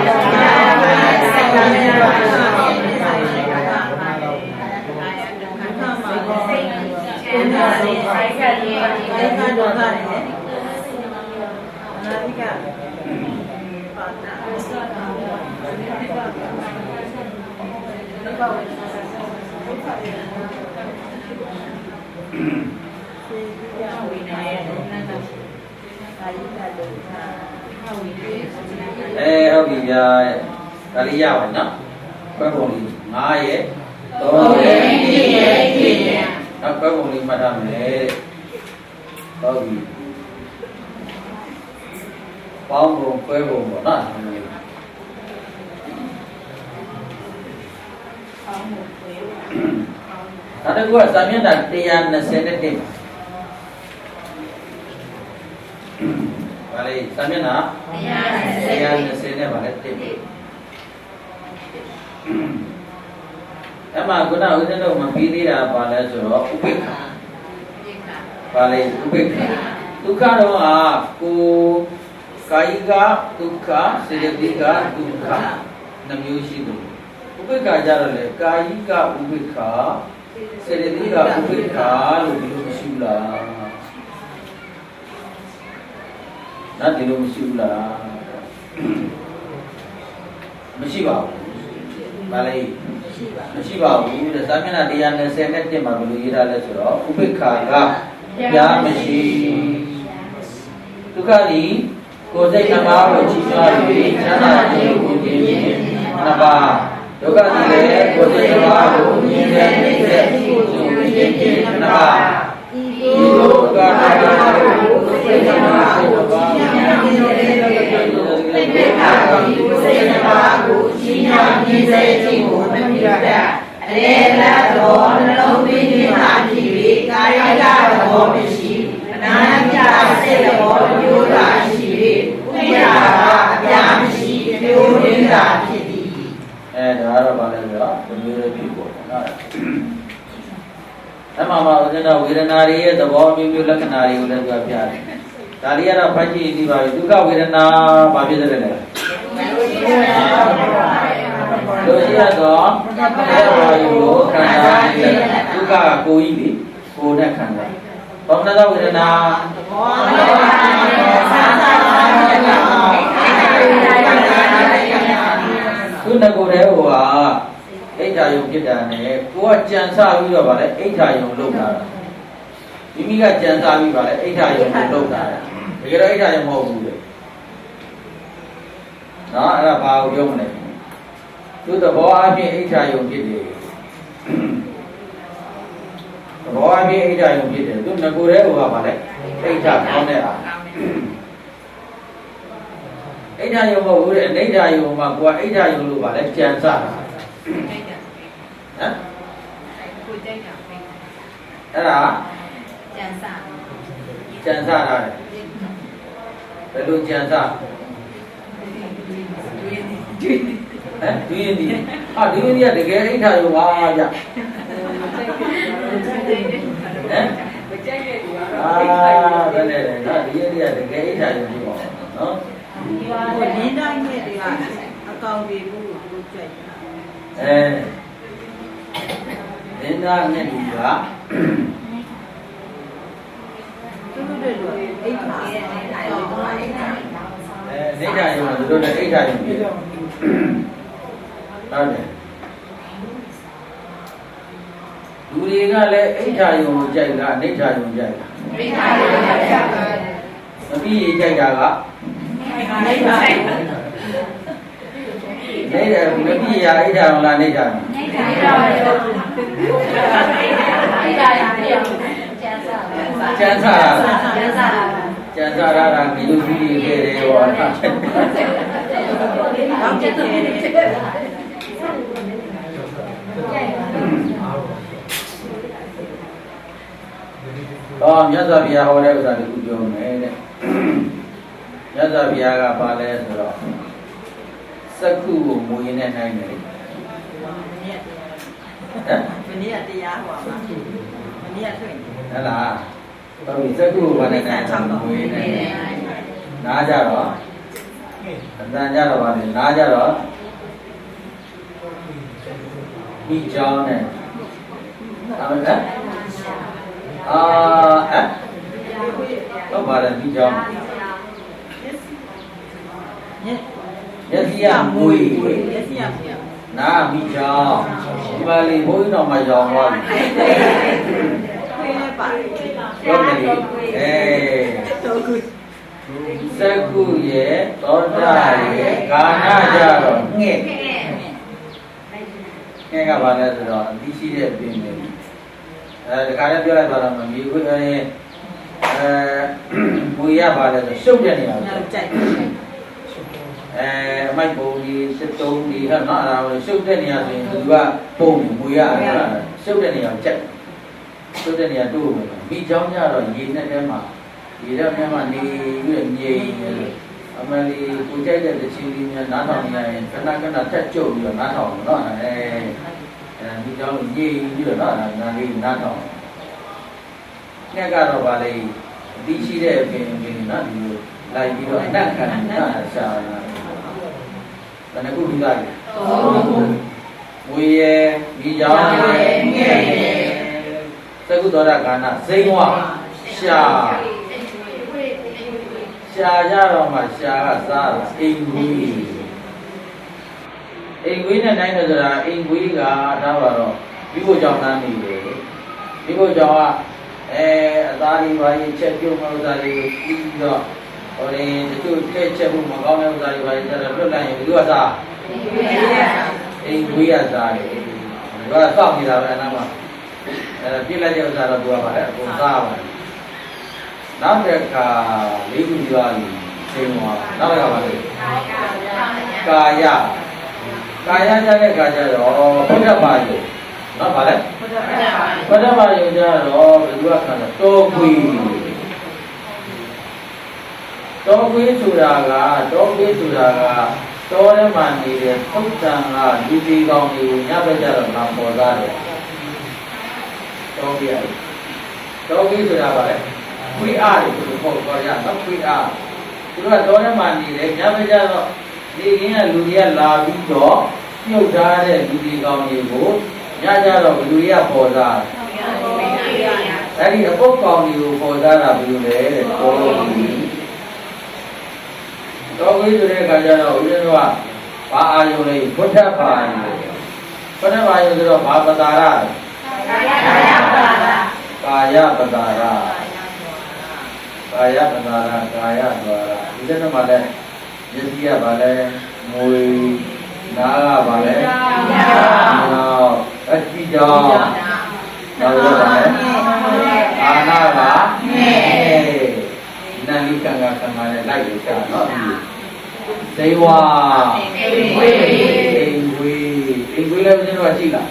ဟုတ်ပြီဗျာဒါလေးရပါနော်ဘယ်ပုံလေး9ရဲ့3ရဲ့2ရဲ့1ရဲ့နောက်ဘယ်ပုံလေးမှတ်ထားမယ်ဟုတ်ပြီပေါင်းပုံခွဲပုံပေါ့နော်ဒါတကူကစာမျက်နှာ121ပါလေစာမျက်နှာ120နဲ့ပါလေ1အဲ့မှာခုနဦးဇင်းတို့မပြီးသေးတာပါလဲဆိုတော့ဥပိ္ပခာပါလေဥပိ္ပခာဒုက္ခတော့ကိုကာယကဒုက္ခစေတသိကဒုက္ခနှမျိုးရှိတယ်ဥပိ္ပခာကြတော့လေကာယကဥပိ္ပခာစေတသိကဥပိ္ပခာလို့ဒီလိုမရှိဘူးလားနော်ဒီလိုမရှိဘူးလားမရှိပါဘူးဗါလေမရှိပါဘူးတဲ့သာမျက်နှာ120နဲ့တင်မှာဘယ်လိုရေးထားလဲဆိုတော့ဥပိ္ပခာကပြားမရှိဒုက္ခဒီကိုယ်စိတ်နှပါးကိုချီးမွမ်းပြီးချမ်းသာခြင်းကိုပြည့်နှစ်ပါးဒုက္ခဒီလည်းကိုယ်စိတ်နှပါးကိုမြင်တဲ့နှိစ္စကိုပြည့်နှစ်ပါးဒီဒုက္ခကိုစိတ်နှပါးကိုချီးမွမ်းတဲ့အခါကိုစိတ်နှပါးကိုချီးမွမ်းခြင်းကိုမမြတ်တဲ့အလေလာတော်နှလုံးသွင်းခြင်းသာဖြစ်ပြီးကာယကသဘောမရှိအနာဂတ်စိတ်သဘောမျိုးသာရှိပြီးဥပ္ပဒါကအပြာမရှိမျိုးရင်းသာဖြစ်သည်ဒါကတော့ဗာလဲဆိုတော့ဒီမျိုးလေးဖြစ်ပေါ်နော်အမှန်ပါဦးဇင်းတော်ဝေဒနာတွေရဲ့သဘောမျိုးမျိုးလက္ခဏာတွေကိုလည်းပြောပြတယ်ဒါလေးကတော့ဖတ်ကြည့်ပြီးပါပြီဒုက္ခဝေဒနာဘာဖြစ်တယ်လဲတို့ရတော့အဲဝါယူကိုခန္ဓာဒုက္ခကကိုယ်ကြီးလေကိုယ်နဲ့ခန္ဓာဘောမနဝေဒနာဘောမနဆာသာ သူငကိုတဲ့ဟိုဟာအိဋ္ဌာယုံဖြစ်တာနဲ့ကိုကကြံစားပြီးတော့ဗါလဲအိဋ္ဌာယုံလုပ်တာမိမိကကြံစားပြီးဗါလဲအိဋ္ဌာယုံကိုလုပ်တာတကယ်တော့အိဋ္ဌာယုံမဟုတ်ဘူးလေနော်အဲ့ဒါဘာကိုပြောမလဲသူသဘောအပြင်အိဋ္ဌာယုံဖြစ်တယ်သဘောအပြင်အိဋ္ဌာယုံဖြစ်တယ်သူငကိုတဲ့ဟိုကဗါလဲအိဋ္ဌာကောင်းတဲ့အားအိဋ္ဌာယုံမဟုတ်ဘူးတဲ့အိဋ္ဌာယုံမှာကိုကအိဋ္ဌာယုံလို့ဗါလဲကြံစားတာဟမ်ကိုကြိုက်တာအဲ့ဒါကြံစားတာလေဘယ်လိုကြံစားဒွေးဒီဟာဒွေးဒီကတကယ်အိဋ္ဌာယုံပါဗျဟမ်မကြိုက်တဲ့သူကတော့ဘယ်နဲ့လဲနော်ဒီရည်ကတကယ်အိဋ္ဌာယုံပြီးပါနော်ဒီတိုင်းနဲ့တွေကအကောင်တွေဘူးလို့ကြိုက်တာလင်းသားနဲ့ဒီကသူတို့တို့အိဋ္ဌာယုံပါအိဋ္ဌာအိဋ္ဌာယုံတို့လည်းအိဋ္ဌာယုံပြီးတော့ဟုတ်တယ်လူတွေကလည်းအိဋ္ဌာယုံကိုကြိုက်တာအိဋ္ဌာယုံကြိုက်တာအိဋ္ဌာယုံကြိုက်တာမပြီးကြိုက်တာကအိဋ္ဌာယုံနေတယ်မပြီးရအိဋ္ဌာယုံလားအိဋ္ဌာယုံအိဋ္ဌာယုံကျန်စာရတာဒီလိုပြီးခဲ့တယ်ဟောတော့ကျက်တယ်မြတ်စွာဘုရားဟောတဲ့ဥစ္စာတခုပြောမယ်တဲ့မြတ်စွာဘုရားကပါလဲဆိုတော့စက္ခုကိုမူရင်းနဲ့နိုင်တယ်ဟမ်မနေ့ကတရားဟောပါမနေ့ကတွေ့ဟဲ့လားဟုတ်ပြီစက္ခုကိုဘာနဲ့နိုင်မူရင်းနဲ့နားကြတော့အတန်ကြတော့ပါလေနားကြတော့မိချောင်းနဲ့အမေကတော့ပါလေမိချောင်းမျက်စိကမွေးနားမိချောင်းဒီပါလေဘုန်းကြီးတော်မှာရောင်သွားပြီတော့မလေးစက္ခုရဲ့သောတာရဲ့ကာဏကြတော့ငှဲ့ကပါလဲဆိုတော့အသိရှိတဲ့အပြင်ပဲဒီခါလည်းပြောလိုက်ပါတော့မမြေခွေးရင်မွေရပါလဲဆိုရှုပ်တဲ့နေရာကိုကြိုက်မိုက်ပုံကြီးစစ်တုံးကြီးဟဲ့နော်အဲ့ဒါကိုရှုပ်တဲ့နေရာဆိုရင်သူကပုံပြီးမွေရရှုပ်တဲ့နေရာကိုကြိုက်ရှုပ်တဲ့နေရာတို့ပဲမိချောင်းကြတော့ရေနဲ့ထဲမှာဒီတော့မြတ်မနေပြီးငြိမ်နေလို့အမလီကိုကြိုက်တဲ့တချင်းလေးများနားထောင်နေရင်ခဏခဏတက်ကြုတ်ပြီးတော့နားထောင်တော့ဒီကြောင့်ငြိမ်ပြီးတော့နားလေးနားထောင်ညက်ကတော့ဗာလေအတိရှိတဲ့အပြင်နော်ဒီလိုလိုက်ပြီးတော့အနက်ခံနာရှာဘယ်နှခုပြီးသားလဲဝေယမိကြောင့်ငဲ့သကုသောတာကာဏဇိမ့်ဝရှာကြတော့မှရှာကစားတာအိမ်ခွေးနဲ့နိုင်တယ်ဆိုတာအိမ်ခွေးကဒါပါတော့ဒီကိုကြောင့်သားနေတယ်ဒီကိုကြောင့်ကအသားလေးပါရင်ချက်ပြုတ်မှဥစ္စာလေးကိုပြီးတော့ဟိုရင်တချို့တဲ့ချက်ဖို့မကောင်းတဲ့ဥစ္စာတွေပါရင်တက်လွတ်လိုက်ရင်ဘယ်သူကစားအိမ်ခွေးကစားတယ်သူကစောင့်နေတာပဲအနားမှာပြစ်လိုက်တဲ့ဥစ္စာတော့သူကပါလေအကုန်စားပါတယ်နောက်တစ်ခါလေးခုပြောရရင်ချိန်သွားနောက်တစ်ခါပါလေကာယကြတဲ့ခါကျတော့ဘုဒ္ဓဘာယုနော်ဗါလဲဘုဒ္ဓဘာယုကျတော့ဘယ်လိုခါလဲတောခွေးဆိုတာကတောထဲမှာနေတဲ့သုတ်တန်ကလူကြီးကောင်းတွေကိုညဘက်ကျတော့ငါပေါ်သားတယ်တောခွေးဆိုတာဗါလဲခွေးအားတွေသူပေါ့တော့ရတော့ခွေးအားသူတို့ကတော့ထဲမှာနေတယ်ညဘက်ကျတော့ဒီကင်းကလူတွေကလာပြီးတော့ပြုတ်ထားတဲ့လူတွေကောင်းတွေကိုညကြတော့လူတွေကပေါ်သားအဲ့ဒီအပုတ်ကောင်းတွေကိုပေါ်သားတာဘယ်လိုလဲတဲ့ပေါ်လို့ တော့ဝိသုတဲ့ခါကျတော့ဦးဇင်းတို့ကဘာအာယုံလေးဘုဒ္ဓဘာယုံဘုဒ္ဓဘာယုံဆိုတော့ဘာပတာရကာယပတာရကာယပတာရကာယသွားရဦးဇင်းတို့မှလည်းမျက်စိကဘာလဲငွေနားကဘာလဲနောက်အကြည့်ကြောင့်နောက်တော့ဘာလဲအာနာကနန္ဒီကံကခံရတဲ့လိုက်လို့ကြာနော်သေဝအိမ်ဝေးလည်းဦးဇင်းတို့ရှိလား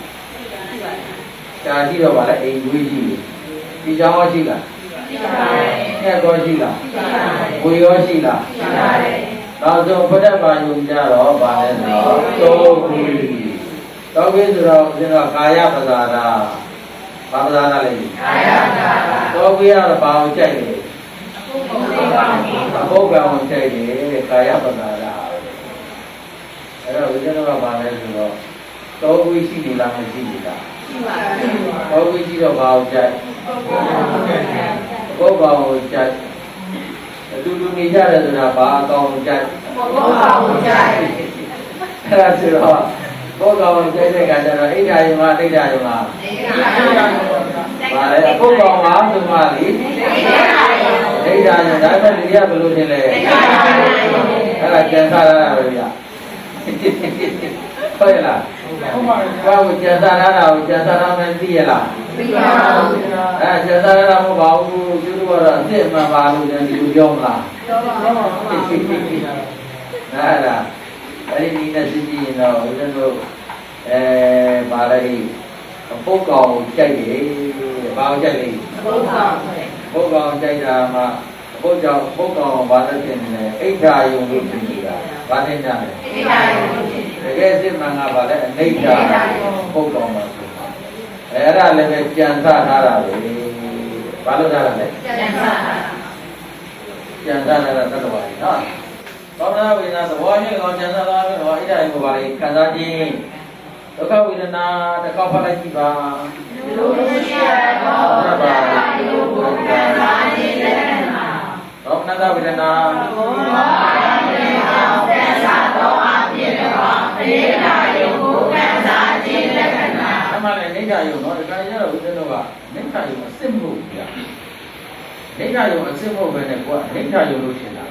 ရှားရှိတော့ဗါလဲအိမ်ဝေးရှိတယ်ဒီကြောင်ရောရှိလားရှိပါတယ်။ညက်တော့ရှိလားရှိပါတယ်။ဝေရောရှိလားရှိပါတယ်။နောက်ဆုံးဘုဒ္ဓဘာယုံကြတော့ဗါလဲဆိုတော့သောကိသောကိဆိုတော့ဦးဇင်းတို့ကာယပဇာနာဘာပဇာနာလဲကာယပဇာနာသောကိကတော့ဘာကိုကြိုက်လဲဘုက္ကောင်ကြိုက်တယ်ကာယပဇာနာအဲ့တော့ဦးဇင်းတို့ကဘာလဲဆိုတော့သောကိရှိနေလားမရှိနေလားရှိပါတယ်။သောကိရှိတော့ဘာကိုကြိုက်ဘုကောင်ကိုကြိုက်အတူတူနေကြတယ်ဆိုတာဘာအကောင်ကိုကြိုက်ဘုကောင်ကိုကြိုက်အဲ့ဒါဆိုတော့ဘုကောင်ကိုကြိုက်တဲ့အခါကျတော့အိဋ္ဌာယုံမှာအိဋ္ဌာယုံမှာဘာလဲဘုကောင်မှာဆိုမှလေအိဋ္ဌာယုံဒါပေမဲ့ဒီကဘယ်လိုထင်လဲအဲ့ဒါကျန်စားရတာပဲဗျာဟုတ်ရဲ့လားဟုတ်ပါဘူးဘာကိုကျန်စားရတာကိုကျန်စားရမယ်သိရလားသိပါဘူးအဲကျန်စားရတာမဟုတ်ပါဘူးသူတို့ကတော့အစ်မှန်ပါလို့ဒီလိုပြောမလားပြောပါဘူးအဲ့ဒါအဲ့ဒီနဲ့သိကြည့်ရင်တော့ဦးဇင်းတို့ပါလေပုတ်ကောင်ကြိုက်တယ်ဘာကိုကြိုက်လဲပုတ်ကောင်ကြိုက်တာမှာပုတ်ကောင်ဘာလို့ဖြစ်နေလဲအိဋ္ဌာယုံလို့ဖြစ်နေတာဘာနဲ့ညာလဲအိဋ္ဌာယုံလို့ဖြစ်နေတကယ်စစ်မှန်ကဘာလဲအနိဋ္ဌာပုတ်ကောင်ပါဆိုတာအဲ့ဒါလည်းပဲကြံစားထားတာပဲဘာလို့ထားတာလဲကြံစားထားတာသတ္တဝါကြီးနော်သောတာဝိညာဉ်သဘောချင်းကောင်ကြံစားထားပြီးတော့အိဋ္ဌာယုံကိုဘာလဲခံစားခြင်းဒုက္ခဝေဒနာတစ်ခေါက်ဖတ်လိုက်ကြည့်ပါလူရှိရတော့သတ္တဝါယုံကိုခံစားခြင်းလည်းသောနတဝေဒနာဘောအေအောင်သစ္စာသောအဖြစ်တော်အိဋ္ဌာယုံကိုခံစားခြင်းလက္ခဏာအမှန်လည်းအိဋ္ဌာယုံတော့ဒီကနေ့တော့ဦးဇင်းတို့ကအိဋ္ဌာယုံအစစ်မဟုတ်ဘူးဗျာအိဋ္ဌာယုံအစစ်မဟုတ်ပဲနဲ့ကိုကအိဋ္ဌာယုံလို့ရှင်းတာ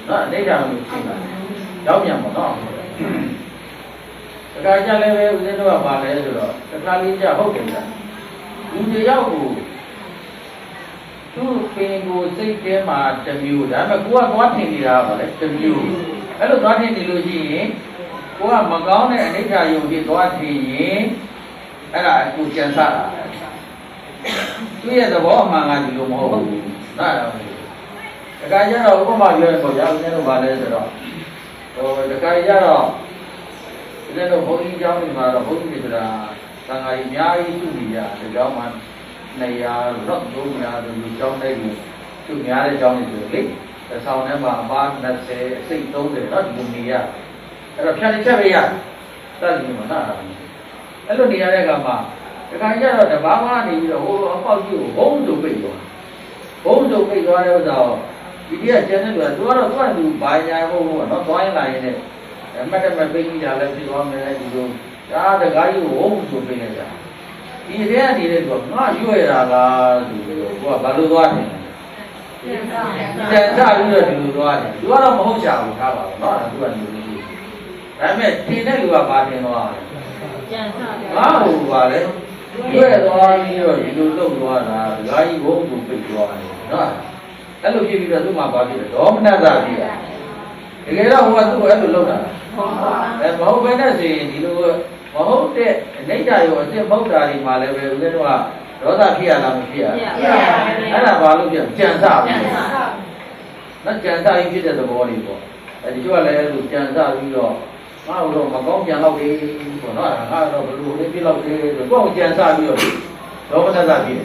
နော်အိဋ္ဌာယုံလို့ရှင်းတာရောက်ပြန်ပါတော့တခါကြလည်းပဲဦးဇင်းတို့ကပါလဲဆိုတော့တခါလေးကြဟုတ်တယ်ဗျာလူတယောက်ကိုသူ့ပင်ကိုစိတ်ထဲမှာတမျိုးဒါပေမဲ့ကိုကသွားထင်နေတာပါလေတမျိုးအဲ့လိုသွားထင်နေလို့ရှိရင်ကိုကမကောင်းတဲ့အနိဋ္ဌာယုံကြီးသွားထင်ရင်အဲ့ဒါအကူကျန်စားတာသူရဲ့သဘောအမှန်ကဒီလိုမဟုတ်ဘူးနားတော့တခါကျတော့ဥပမာပြောရတော့ရောက်နေတော့ဗာလဲဆိုတော့တခါကျတော့ဒီလိုဘုန်းကြီးကျောင်းတွေမှာတော့ဘုန်းကြီးတွေဆိုတာသံဃာကြီးအများကြီးသူ့နေကြဒီကျောင်းမှာ200တော့300တို့လူကျောင်းတိုင်းကိုသူ့များတဲ့ကျောင်းတွေဆိုလေတစ်ဆောင်ထဲမှာအပါ20အစိတ်30တော့ဒီလိုနေရအဲ့တော့ဖြတ်ချက်ပဲရတတ်လို့မနာတာအဲ့လိုနေရတဲ့အခါမှာတခါကျတော့တဘာမှနေပြီးတော့ဟိုအပေါက်ကြီးကိုဘုံတို့ပိတ်သွားတဲ့ဥစ္စာကိုဒီကကျန်တဲ့လူကသူကတော့သူ့အတူဘာညာမဟုတ်ဘူးနော်သွားရင်လာရင်လည်းအမတ်တမပိတ်ကြီးတာလည်းဖြစ်သွားမယ်ဒီလိုဒါတကားကြီးကိုဘုံတို့ပိတ်လိုက်တာဒီထဲကနေလေတော့ငါရွေ့တာလားဆိုပြီးတော့ကိုကဘာလို့သွားတယ်ကျန်စားပြီးတော့ဒီလိုသွားတယ်သူကတော့မဟုတ်ချဘူးထားပါတော့နော်သူကဒီလိုကြီးဒါပေမဲ့ထင်တဲ့လူကဘာထင်သွားလဲကျန်စားငါဟိုပါလေရွေ့သွားပြီးတော့ဒီလိုလုပ်သွားတာဒကာကြီးဘုံကိုပိတ်သွားတယ်နော်အဲ့လိုဖြစ်ပြီးတော့သူ့မှာဘာဖြစ်လဲဒေါမနတာဖြစ်တာတကယ်တော့ဟိုကသူ့ကိုအဲ့လိုလုပ်တာဟုတ်ပါဘူးမဟုတ်ဘဲနဲ့ဆိုရင်ဒီလိုမဟုတ်တဲ့အနိဋ္ဌာယုံအစစ်မဟုတ်တာဒီမှာလည်းပဲဦးဇင်းတို့ကဒေါသဖြစ်ရလားမဖြစ်ရအဲ့ဒါဘာလို့ဖြစ်ကြံစားဘူးနော်ကြံစားရင်ဖြစ်တဲ့သဘောလေးပေါ့အဲဒီကျကလည်းအဲ့လိုကြံစားပြီးတော့ငါ့တော့မကောင်းပြန်တော့လေပေါ့နော်ငါတော့ဘယ်လိုလေးပြလောက်သေးဆိုတော့ကြံစားပြီးတော့ဒေါမနတာဖြစ်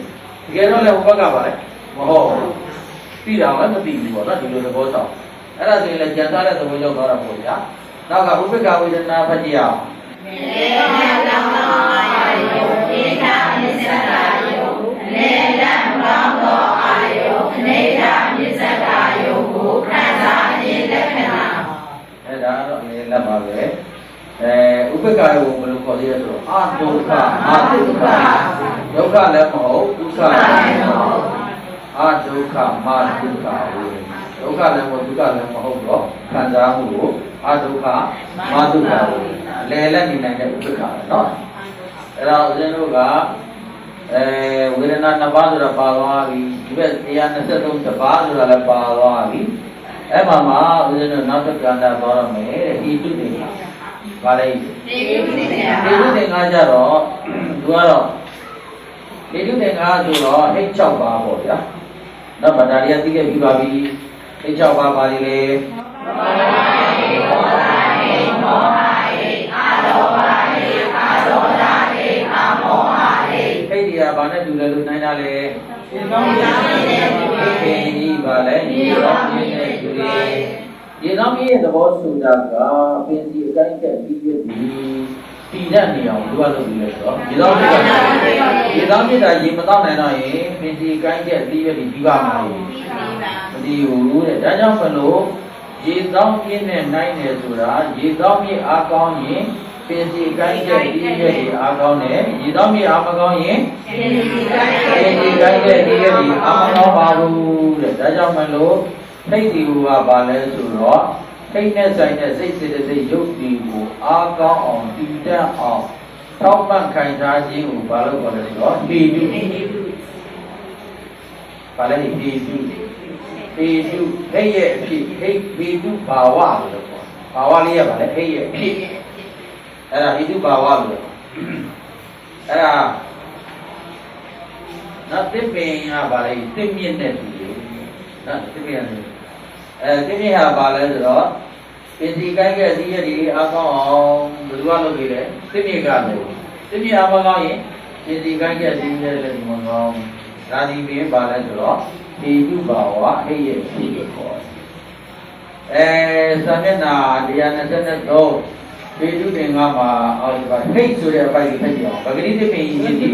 တကယ်တော့လည်းဟိုဘက်ကပါလေမဟုတ်သိတာလည်းမသိဘူးပေါ့နော်ဒီလိုသဘောဆောင်အဲ့ဒါဆိုရင်လည်းကြံစားတဲ့သဘောရောက်သွားတာပေါ့ဗျာနောက်ကဥပ္ပက္ခဝေဒနာဖတ်ကြည့်အောင်မေလလောင်းသောအာယုဣဒာမစ္စကာယုလေလံလောင်းသောအာယုအနိဒာမစ္စကာယုကိုခံစားခြင်းလက္ခ Upeka yung mga kaya ito. Dukha, dukha. Dukha lemon, dukha lemon. Dukha, dukha. Dukha lemon, dukha lemon. Kanda mo, dukha, dukha. Lela ni na upeka, no? Pero zeno ka, Vedana nabadura pawari, ibet yan nasatum sa badura la pawari. Mama, zeno natakanda bara me, hitu din. Balay. Hitu din nga jaro, duaro. Hitu din nga duaro, hechau ba ho ya. Na badariya tige bibabi, hechau ba bali le. Dia bana dulu lu nanya le. Ini balai ni orang ni dulu. Dia nama ni lepas sudah ka, pensi kan ke video ni. Tidak ni yang dua lu dulu tu. Dia nama ni dah je betul nanya ni, pensi kan ke video di jiwa mai. Jadi ulu le, jangan perlu. Dia nama ni nanya ni sudah, dia nama ni akau ni. Pensi kan ke video di akau ni, dia nama ni akau ni. Pensi kan ke video di akau baru le, jangan perlu. Thấy điều bà lẽ sửa thấy nên dạy nên dạy dạy dục điều có ổn tin ra ổn thấu bằng khai ra gì của bà lẽ gọi là sửa đi bà lẽ đi thấy vậy thì đi bà hoa rồi bà hoa liền bà lẽ thấy vậy là đi bà hoa rồi nó tiếp về bà lẽ tiếp nhiên này tiếp nhiên này cái này là bà lấy rồi, cái gì cái gì à con bữa lúc gì đấy, cái này cái gì, cái này à bà nói cái gì là gì mà con, ra đi về bà lấy rồi, thì chú bảo à hay gì được rồi, sau này là đi ăn sẽ được đâu, thì chú đừng mà ở bà hay rồi là phải gì nhiều, cái này thì mình gì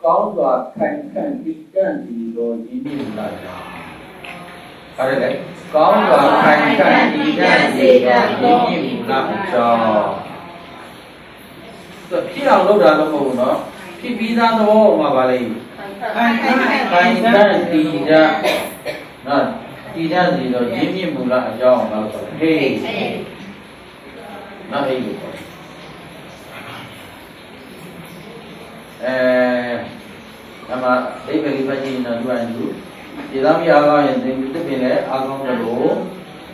có đoạt thành đi chân gì rồi chỉ biết là ở đây đấy có đoạt thành đi chân gì rồi chỉ biết là cho khi nào lúc đó nó mù nó khi ví ra nó mà bà lấy thành đi ra gì rồi chỉ biết mù là cho nó hey nó hey ama đấy về cái gì nó đuổi đủ thì làm gì alo hiện thì mình tiếp này alo nó đủ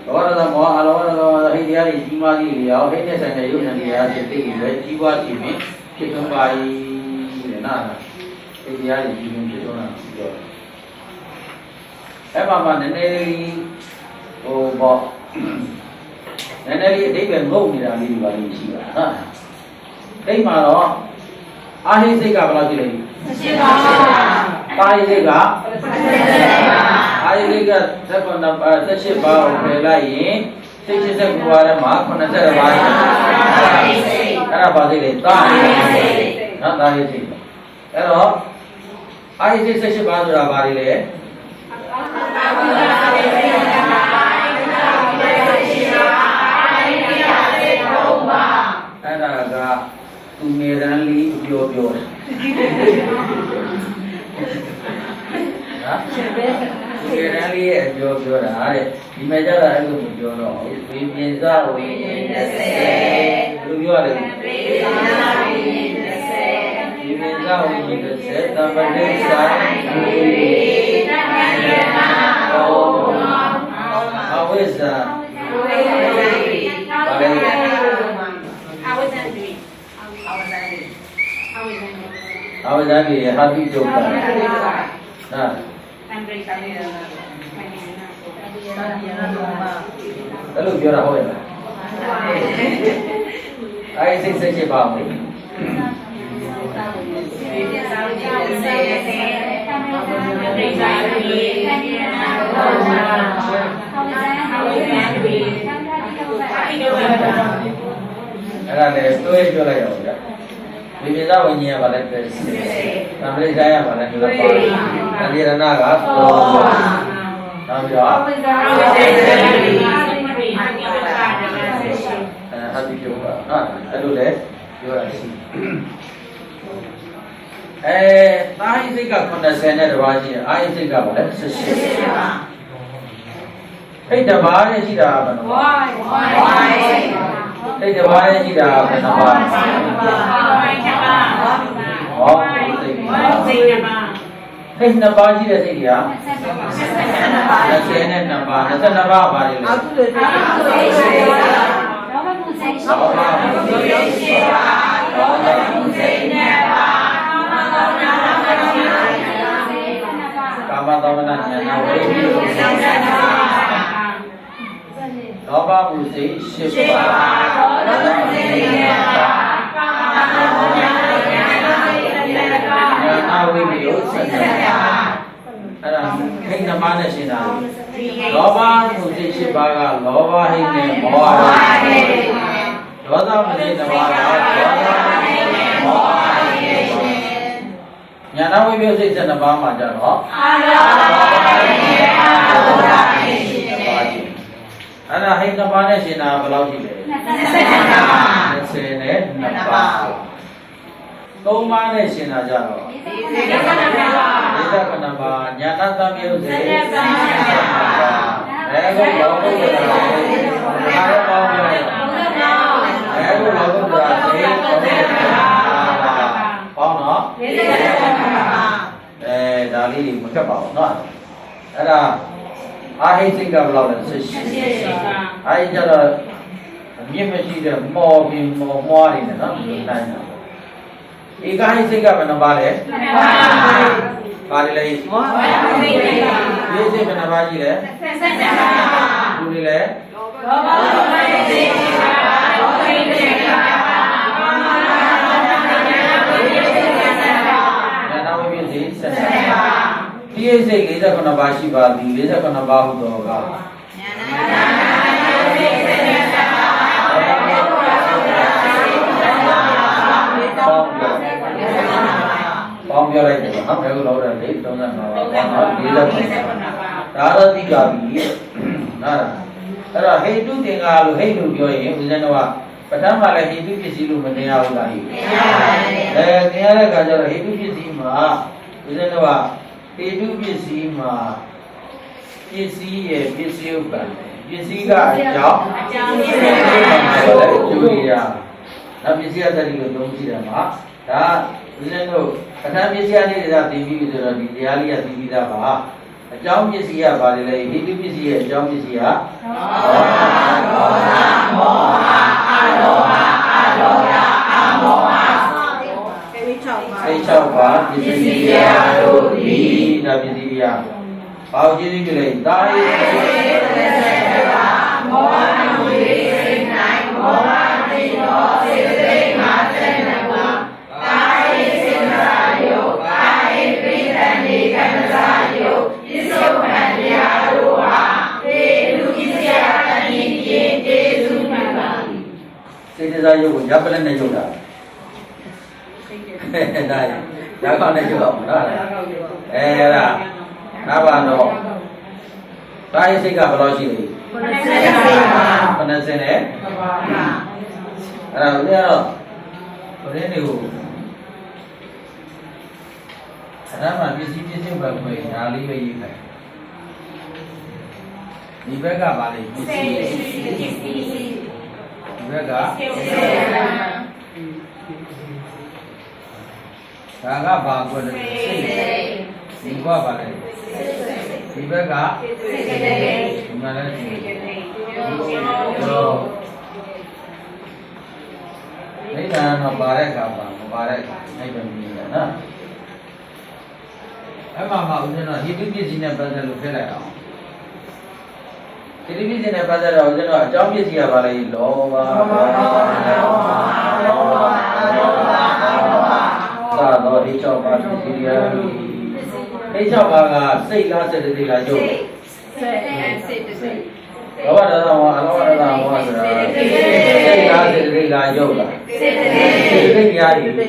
đó là mỏ alo hay đi đi chỉ mà đi liao hay này sang này dùng này liao thì cái gì đấy chỉ qua chỉ mình chỉ không phải để nào cái gì đấy chỉ mình chỉ thôi nào em mà này ô bỏ này đấy về ngô thì là đi vào đi chỉ là đấy mà nó ai sẽ gặp bao nhiêu ai sẽ gặp sẽ còn nằm sẽ vào về lại sẽ qua đây mà còn sẽ vào cái nào bao nhiêu ta nó ta gì cái đó ai sẽ vào rồi vào đi đấy cái là tu मेरा ली जो मेरा ली जो रहा है मैं जा रहा है तो जो ना विमेजा जो है विमेजा से तबले awesa awesa thì hati chụp cái lúc chưa ra hồi ai sẽ chế bảo Era le estoy yo la yoga. Vivida venía para el También ya para el También era nada. También Hati yoga. Aduh deh. Yoga sih. Nahi sih kak pernah saya ada wajib. Air sih kak boleh sesuai. Hei dah bahaya sih dah apa nama? Hei dah bahaya sih dah apa nama? Oh, hei nama sih dah sih dia. Nasihatnya nama, nasihat nama apa ni? Kama tahu nanya, Loba Musi Shiva Awi Biyo Sanaya Ada Hei namanya sina Loba Musi Shiva ka Loba Hei Moa Loba Musi namanya Moa Nyana Awi Biyo Sanaya Bama Jaro Ada hei namanya sina belau sih deh. Sini nampak. Toma ne sina jaro. Kita kenapa? Nyata kami udah. Ego lagu berarti. Ada mau berarti. Ego lagu berarti. Pau no? Dari macam pau no? Ada. Ahi singga belau dan sesuai. Ahi jala, ni mesti dia mau ni mau ni na, nanya. Ika ahi singga mana balik? Balik lagi. Ini sih mana balik le? Buli le? Yang tahu ini sih. Dia sih kita kena basi balik, kita kena bahu doga. Pambiar aja, हम लोग लोग रहते हैं, तो ना dia Ada tiga biji, nah, ada hidup tinggal hidup jo ini, bukan apa. Pertama lah hidup di situ mendengar lagi. Tiada kajar hidup di sini mah, bukan apa. Hidup di sini mah, bisi bukan, bisi ka jauh, julia. Nah bisi ada di gedung sih mah, dah, bukan tu. Karena bisi ada di dalam TV itu ada di dialih ada di dalam. Jauh bisi ya, balik lagi hidup bisi ya, jauh bisi ya. Coba bisi dia tu di dah bisi dia. Bau jadi gilai, dah. Saya juga, jangan pernah naik juga. Dah, jangan naik juga, benar. Lah, apa tu? Saya sih kalau belau sini. Pernah sini? Ada dia, boleh ni tu. Ada mana bisi bermain, ali bayi kan. Ni berapa balik bisi? Berapa? Kakak bagus ni. Ibu apa ni? Ibu kak? Mana ni? Ni dah mubarak apa? Mubarak. Ni benda na. Mama ujian hidup di sini pada lupa lah. Hidup di sini pada ujian jauh di sini apa lagi? Loba. Dah, dah, hijau pas di sini. Thế cho bà xây la sẽ được là vô. Đó là đó là xây la sẽ được là vô là. Xây cái gì đi.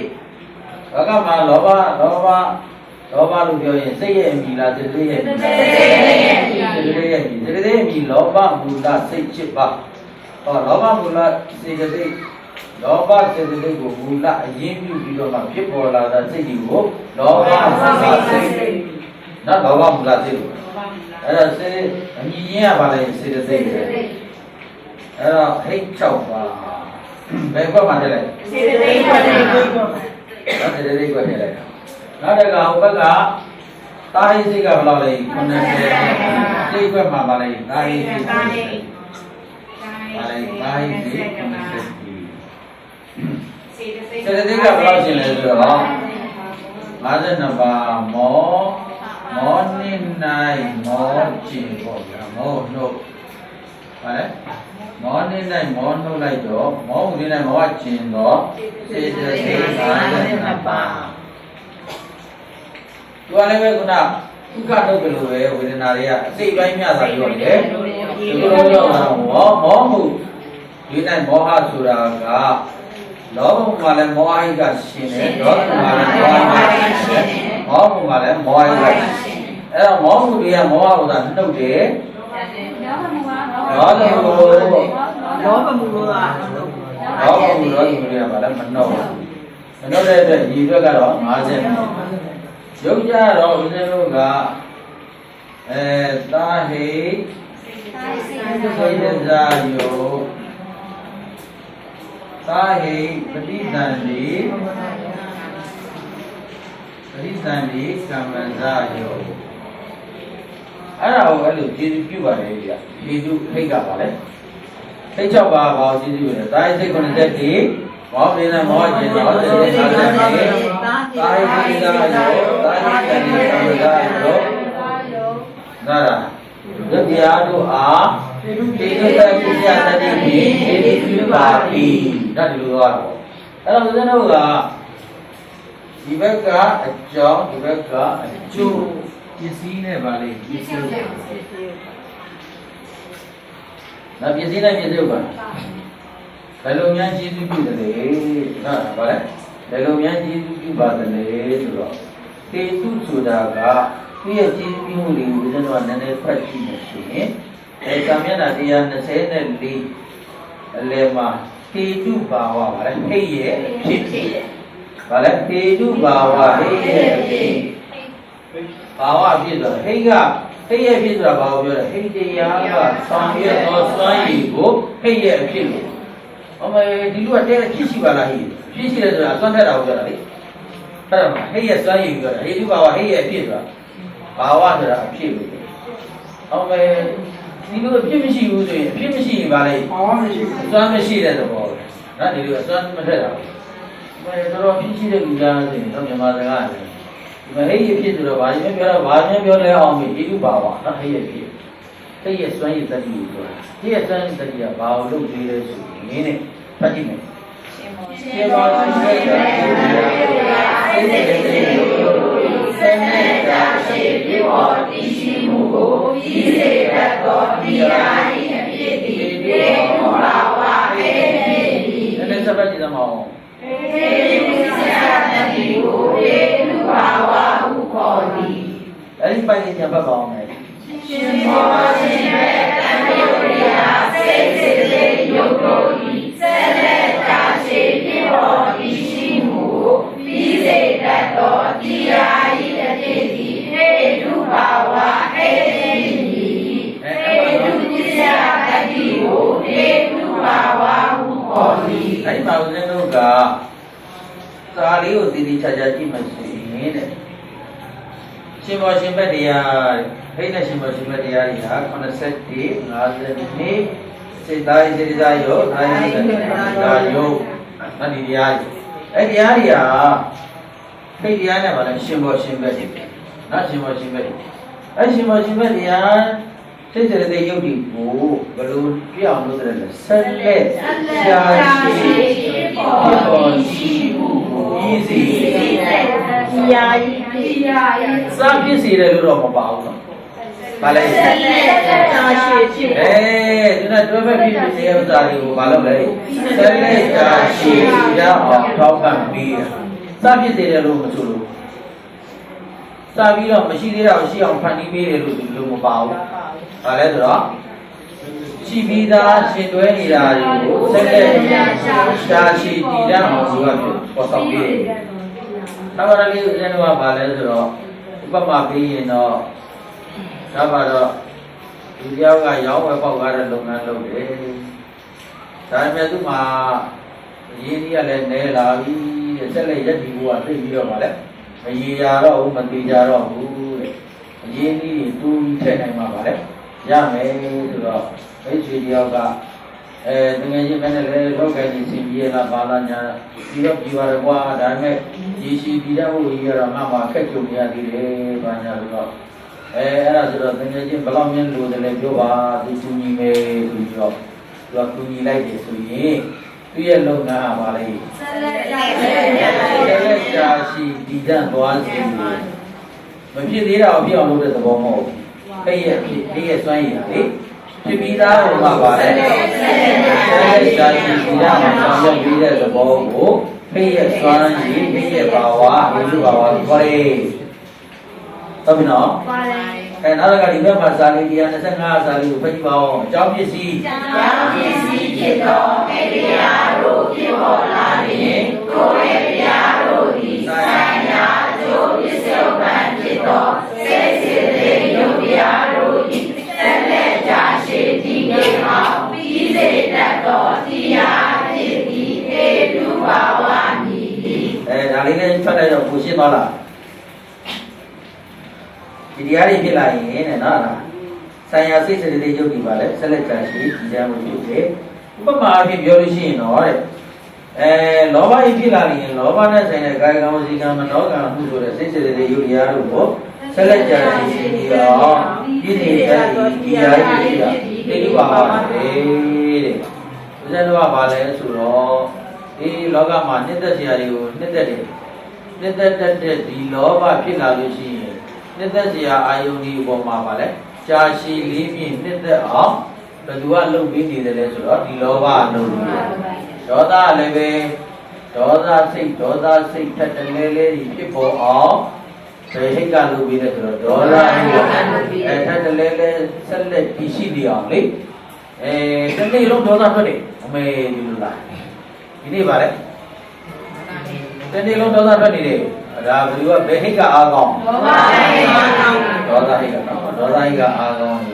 Đó các mà đó ba lúc giờ xây em gì là xây em gì đó ba mù là xây chip ba. Đó ba mù là xây cái gì. Đó ba xây cái gì của mù là yên như đó mà biết bỏ là xây gì của đó ba mù là xây. Nó đó ba mù là xây. Đó là xây như nhẹ ba này xây cái gì. Đó là hết chậu ba. Mấy con mà thế này. Đó thì đây có thể này. Nó đây là một cái tai gì cả vào đây, con này đây có mà vào đây tai gì, tai gì, cái này cả vào đây là được không? Mà đây là bà mỏ nên này mỏ chỉ có mỏ nô, phải mỏ nên này mỏ nô lại đó, mỏ nên này mỏ chỉ đó, thế là bà. Tôi nói với cô nào, cũng cả đâu biết rồi, bây giờ này à, xây bay nhà sao rồi đấy, tôi nói là mỏ mù, cái này mỏ hạt sura cả, đó mà là mỏ ai cả xin đấy, đó mà là mỏ ai cả xin, mỏ mù mà là mỏ ai cả, mỏ mù thì mỏ hạt là đâu đấy, đó là mù rồi, đó mà mù rồi thì mà là mình nói đây là gì đó cái đó mà xem. Giống như đó bây giờ là ta hãy xây ra vô ta hãy bđi dàn đi cảm ra vô đó là lúc chỉ kêu vào đây đi du hay cả vào đấy thấy cho bà vào chỉ du này ta sẽ còn cái gì có bên này mọi chuyện đó thì ta sẽ thấy tai đi ra vô tai đi ra vô ra rất giá đồ á thì người ta cũng ra đây thì bà đi đó là được rồi đó là cái đâu là đi về cả cho đi về cả chú cái gì này bà lấy cái gì là cái gì này cái gì vậy đại long nhãn chỉ du kêu đấy, phải đấy. Đại long nhãn chỉ du kêu ba đấy rồi. Thế tu sudah cả, tuy là chỉ du kêu đi, bây giờ nó nên phải chi một chút. Cái cảm nhận là đi ăn sẽ nên đi, lấy mà thế tu bảo hòa phải đấy, hay gì, phải đấy, thế tu bảo hòa hay gì, bảo hòa biết rồi, hay cả. Hay biết rồi bảo biết rồi, hay gì à, xong biết nó xoay gì cũng hay biết rồi. Ông đi luôn ở đây chỉ vào là gì, chỉ là toàn thế nào vậy đấy, phải không? Hay là xoay gì vậy, hay đi vào hay là biết rồi, vào rồi là biết rồi. Ông đi luôn biết mấy gì vậy, biết mấy gì vào đây, toàn mấy gì đấy thôi, đó đi luôn toàn mấy thế nào, mà đó biết gì đấy cũng ra rồi, trong nhà mà ra rồi, mà hay là biết rồi, vào nhà biết là ông ấy đi vào, đó hay là biết. Cái gì xoay gì ta đi rồi, cái gì xoay ta đi vào lúc đi rồi suy nghĩ phát triển này. Cái bao nhiêu cái cái này là sẽ bị bỏ đi xin mua, đi sẽ đặt đó đi ai đi bỏ vào và đi. Nên sao vậy nào? Cái sẽ đi mua để vào và bỏ đi. Đấy bây giờ nhà bảo này. Xin mời xin mẹ ta yêu dia sẽ yêu tôi sẽ ta sẽ đi bỏ đi xin ngủ đi sẽ đặt đó đi ai đi hết đủ bảo và hết đi đủ ra ta đi ngủ hết đủ bảo và bỏ đi ấy bảo nên đâu cả ta lý ở đi cha cha chỉ mà xin này xin mời xin mẹ đi hay là xin mời đi à con sẽ đi ngài đi sẽ đại sẽ đi ra vô nó đi ai ấy đi à cái đi này mà là xin mời đi nó xin mời ấy xin mời đi à thế thì để yêu đi bố và luôn cái ông nó là sân lệ gia sĩ còn chi easy Sao biết gì đây rồi mà bảo nó bà lấy thế nên tôi phải biết gì em ra đi bà lấy thế này là chỉ ra ở trong bàn bia sao biết gì đây rồi mà chịu sao biết rồi mà chỉ đi đâu chỉ ông phản đi bia rồi mà bảo bà lấy rồi chỉ biết ra chỉ đuổi đi ra đi thế này là chỉ đi ra mà chịu có sao biết Sao ra cái dân hoa bà lấy rồi Úp mà bị nó Sao bà đó Thì giao gà giáo phải bảo gà là lùng ăn lùng để Tại mẹ tôi mà Dì đi lên đây là Sẽ lấy rất bị buồn Thì đi đâu mà đấy Mà dì ra đó Mà đi ra đó Dì đi tôi thế này mà bà đấy Ra mẹ tôi đó Mấy chuyện đi gà Dengan je mana le lokai di sini lah balanya dia jiwa wa dan me di sini dia ia ramah kecil dia dire banyak juga era sudah dengan je belum yang lu dalam jawab di sini me tu jawab jawab tu ni lagi sini tu yang lu ngah balai jadi tidak tuan sini mesti dia apa yang lu dah tahu mau dia suai ni Thì bây giờ mà bảo đấy, cái giá trị thì ra mà trong những bây giờ là bao bố, bây giờ xoan gì, bây giờ bảo hóa, bây giờ bảo hóa thì có đi, tao biết nó, cái nó là cái gì mà giá trị thì anh sẽ ngã giá trị phải bảo, cháu biết gì chết đó, cái gì rồi thì họ là gì, cô ấy rồi thì sai nhà, chỗ biết sao bạn chết đó, sẽ dùng rồi thì Đã lấy cái phát đây rồi phụ xin nó là Thì đi đi lại này nó là Sai nhà sĩ sẽ đi cho kỳ bà đấy Sẽ lại trả sĩ chỉ ra một chút thế Có mà khi biểu lý xin nó đấy Nó bà ý lại Nó bà này sẽ này cái gạo gì mà nó càng hữu rồi Sẽ đi cho kỳ ra rồi Sẽ lại trả sĩ đi đó Đi thì sẽ đi ra đi vào đấy Dân vào bà lấy số đó Thì nó gà mà nhất đất xe đi nhất đất thì nó bà phía là lưu xí nhất đất xe ai用đi bỏ mà bà lấy Chá xí lý mình nhất đất ổng Và dù á lúc biết đi lấy số đó thì nó bà lưu đi Đó ta lấy về Đó ta xích thật lấy thì phía bộ ổng Rồi hết cả lưu biết lấy số đó Đó là thật lấy sân lấy kì xí đi ổng lấy Cái này lúc đó ta phải đi Mày đi lưu lại Ini bà đấy Tên đi lúc đó ta phải đi đi Ra bởi vì bé hết cả á gọng Đó ta hết cả á gọng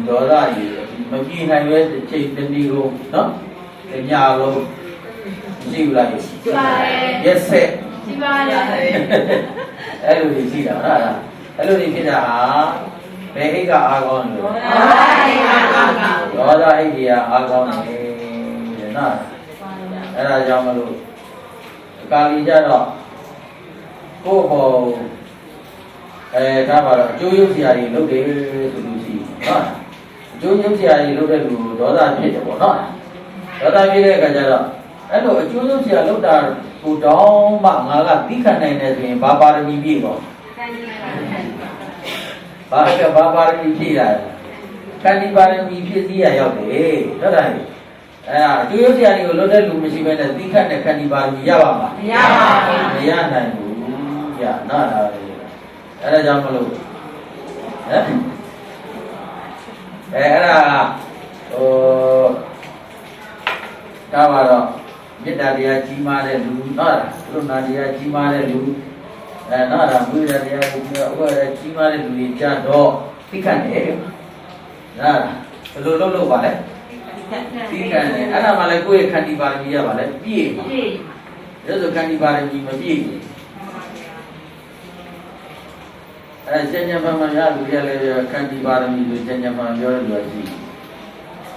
Đó ta gì Mà khi này với trên tên đi luôn Đó Tên nhà luôn Chịu lại Yes sir Hello đi chị đó Hello đi chị đó Bé hết cả á gọng Đó ta hết cả á gọng này Đóအဲ့ဒါကြောင့်မလို့ကာလီကြတော့ကိုယ့်ဘောဒါပါတော့အကျိုးရုပ်ဆရာကြီးလုပ်တယ်ဆိုလို့ရှိနော်အကျိုးရုပ်ဆရာကြီးလုပ်တဲ့လူဒေါသဖြစ်တယ်ပေါ့နော်ဒေါသဖြစ်တဲ့အခါကျတော့အဲ့လိုအကျိုးရုပ်ဆရာလုပ်တာကိုတောင်းမှငါကသိခံနိုင်တယ်ဆိုရင်ဘာပါရမီပြည့်တော့ဘာပါရမီပြည့်ရတယ်ခန္ဒီပါရမီဖြစ်စည်းရရောက်တယ်ဟုတ်တယ်ကျိုးရုပ်ဆရာတွေကိုလွတ်တဲ့လူမရှိဘဲနဲ့သိခတ်တဲ့ခန္ဒီပါရမီရပါမှာမရပါဘူးမရနိုင်ဘူးရနားလာတယ်အဲ့ဒါကြောင့်မလို့အဲ့ဒါဒါပါတော့မေတ္တာတရားကြီးမားတဲ့လူနော်ကရုဏာတရားကြီးမားတဲ့လူနော်ဒါမွေးတဲ့တရားကိုဥပ္ပါဒကြီးမားတဲ့လူတွေကြတော့သိခတ်တယ်နော်ဘယ်လိုလုပ်ပါလဲသိခံတယ်အဲ့ဒါမှလည်းကိုယ့်ရဲ့ခန္တီပါရမီရပါလေပြည့်ပါဒါဆိုခန္တီပါရမီမပြည့်ဘူးအဲ့ကျန်ကျန်မှန်ရလူရလည်းခန္တီပါရမီဆိုကျန်ကျန်မှန်ပြောရလို့ရှိ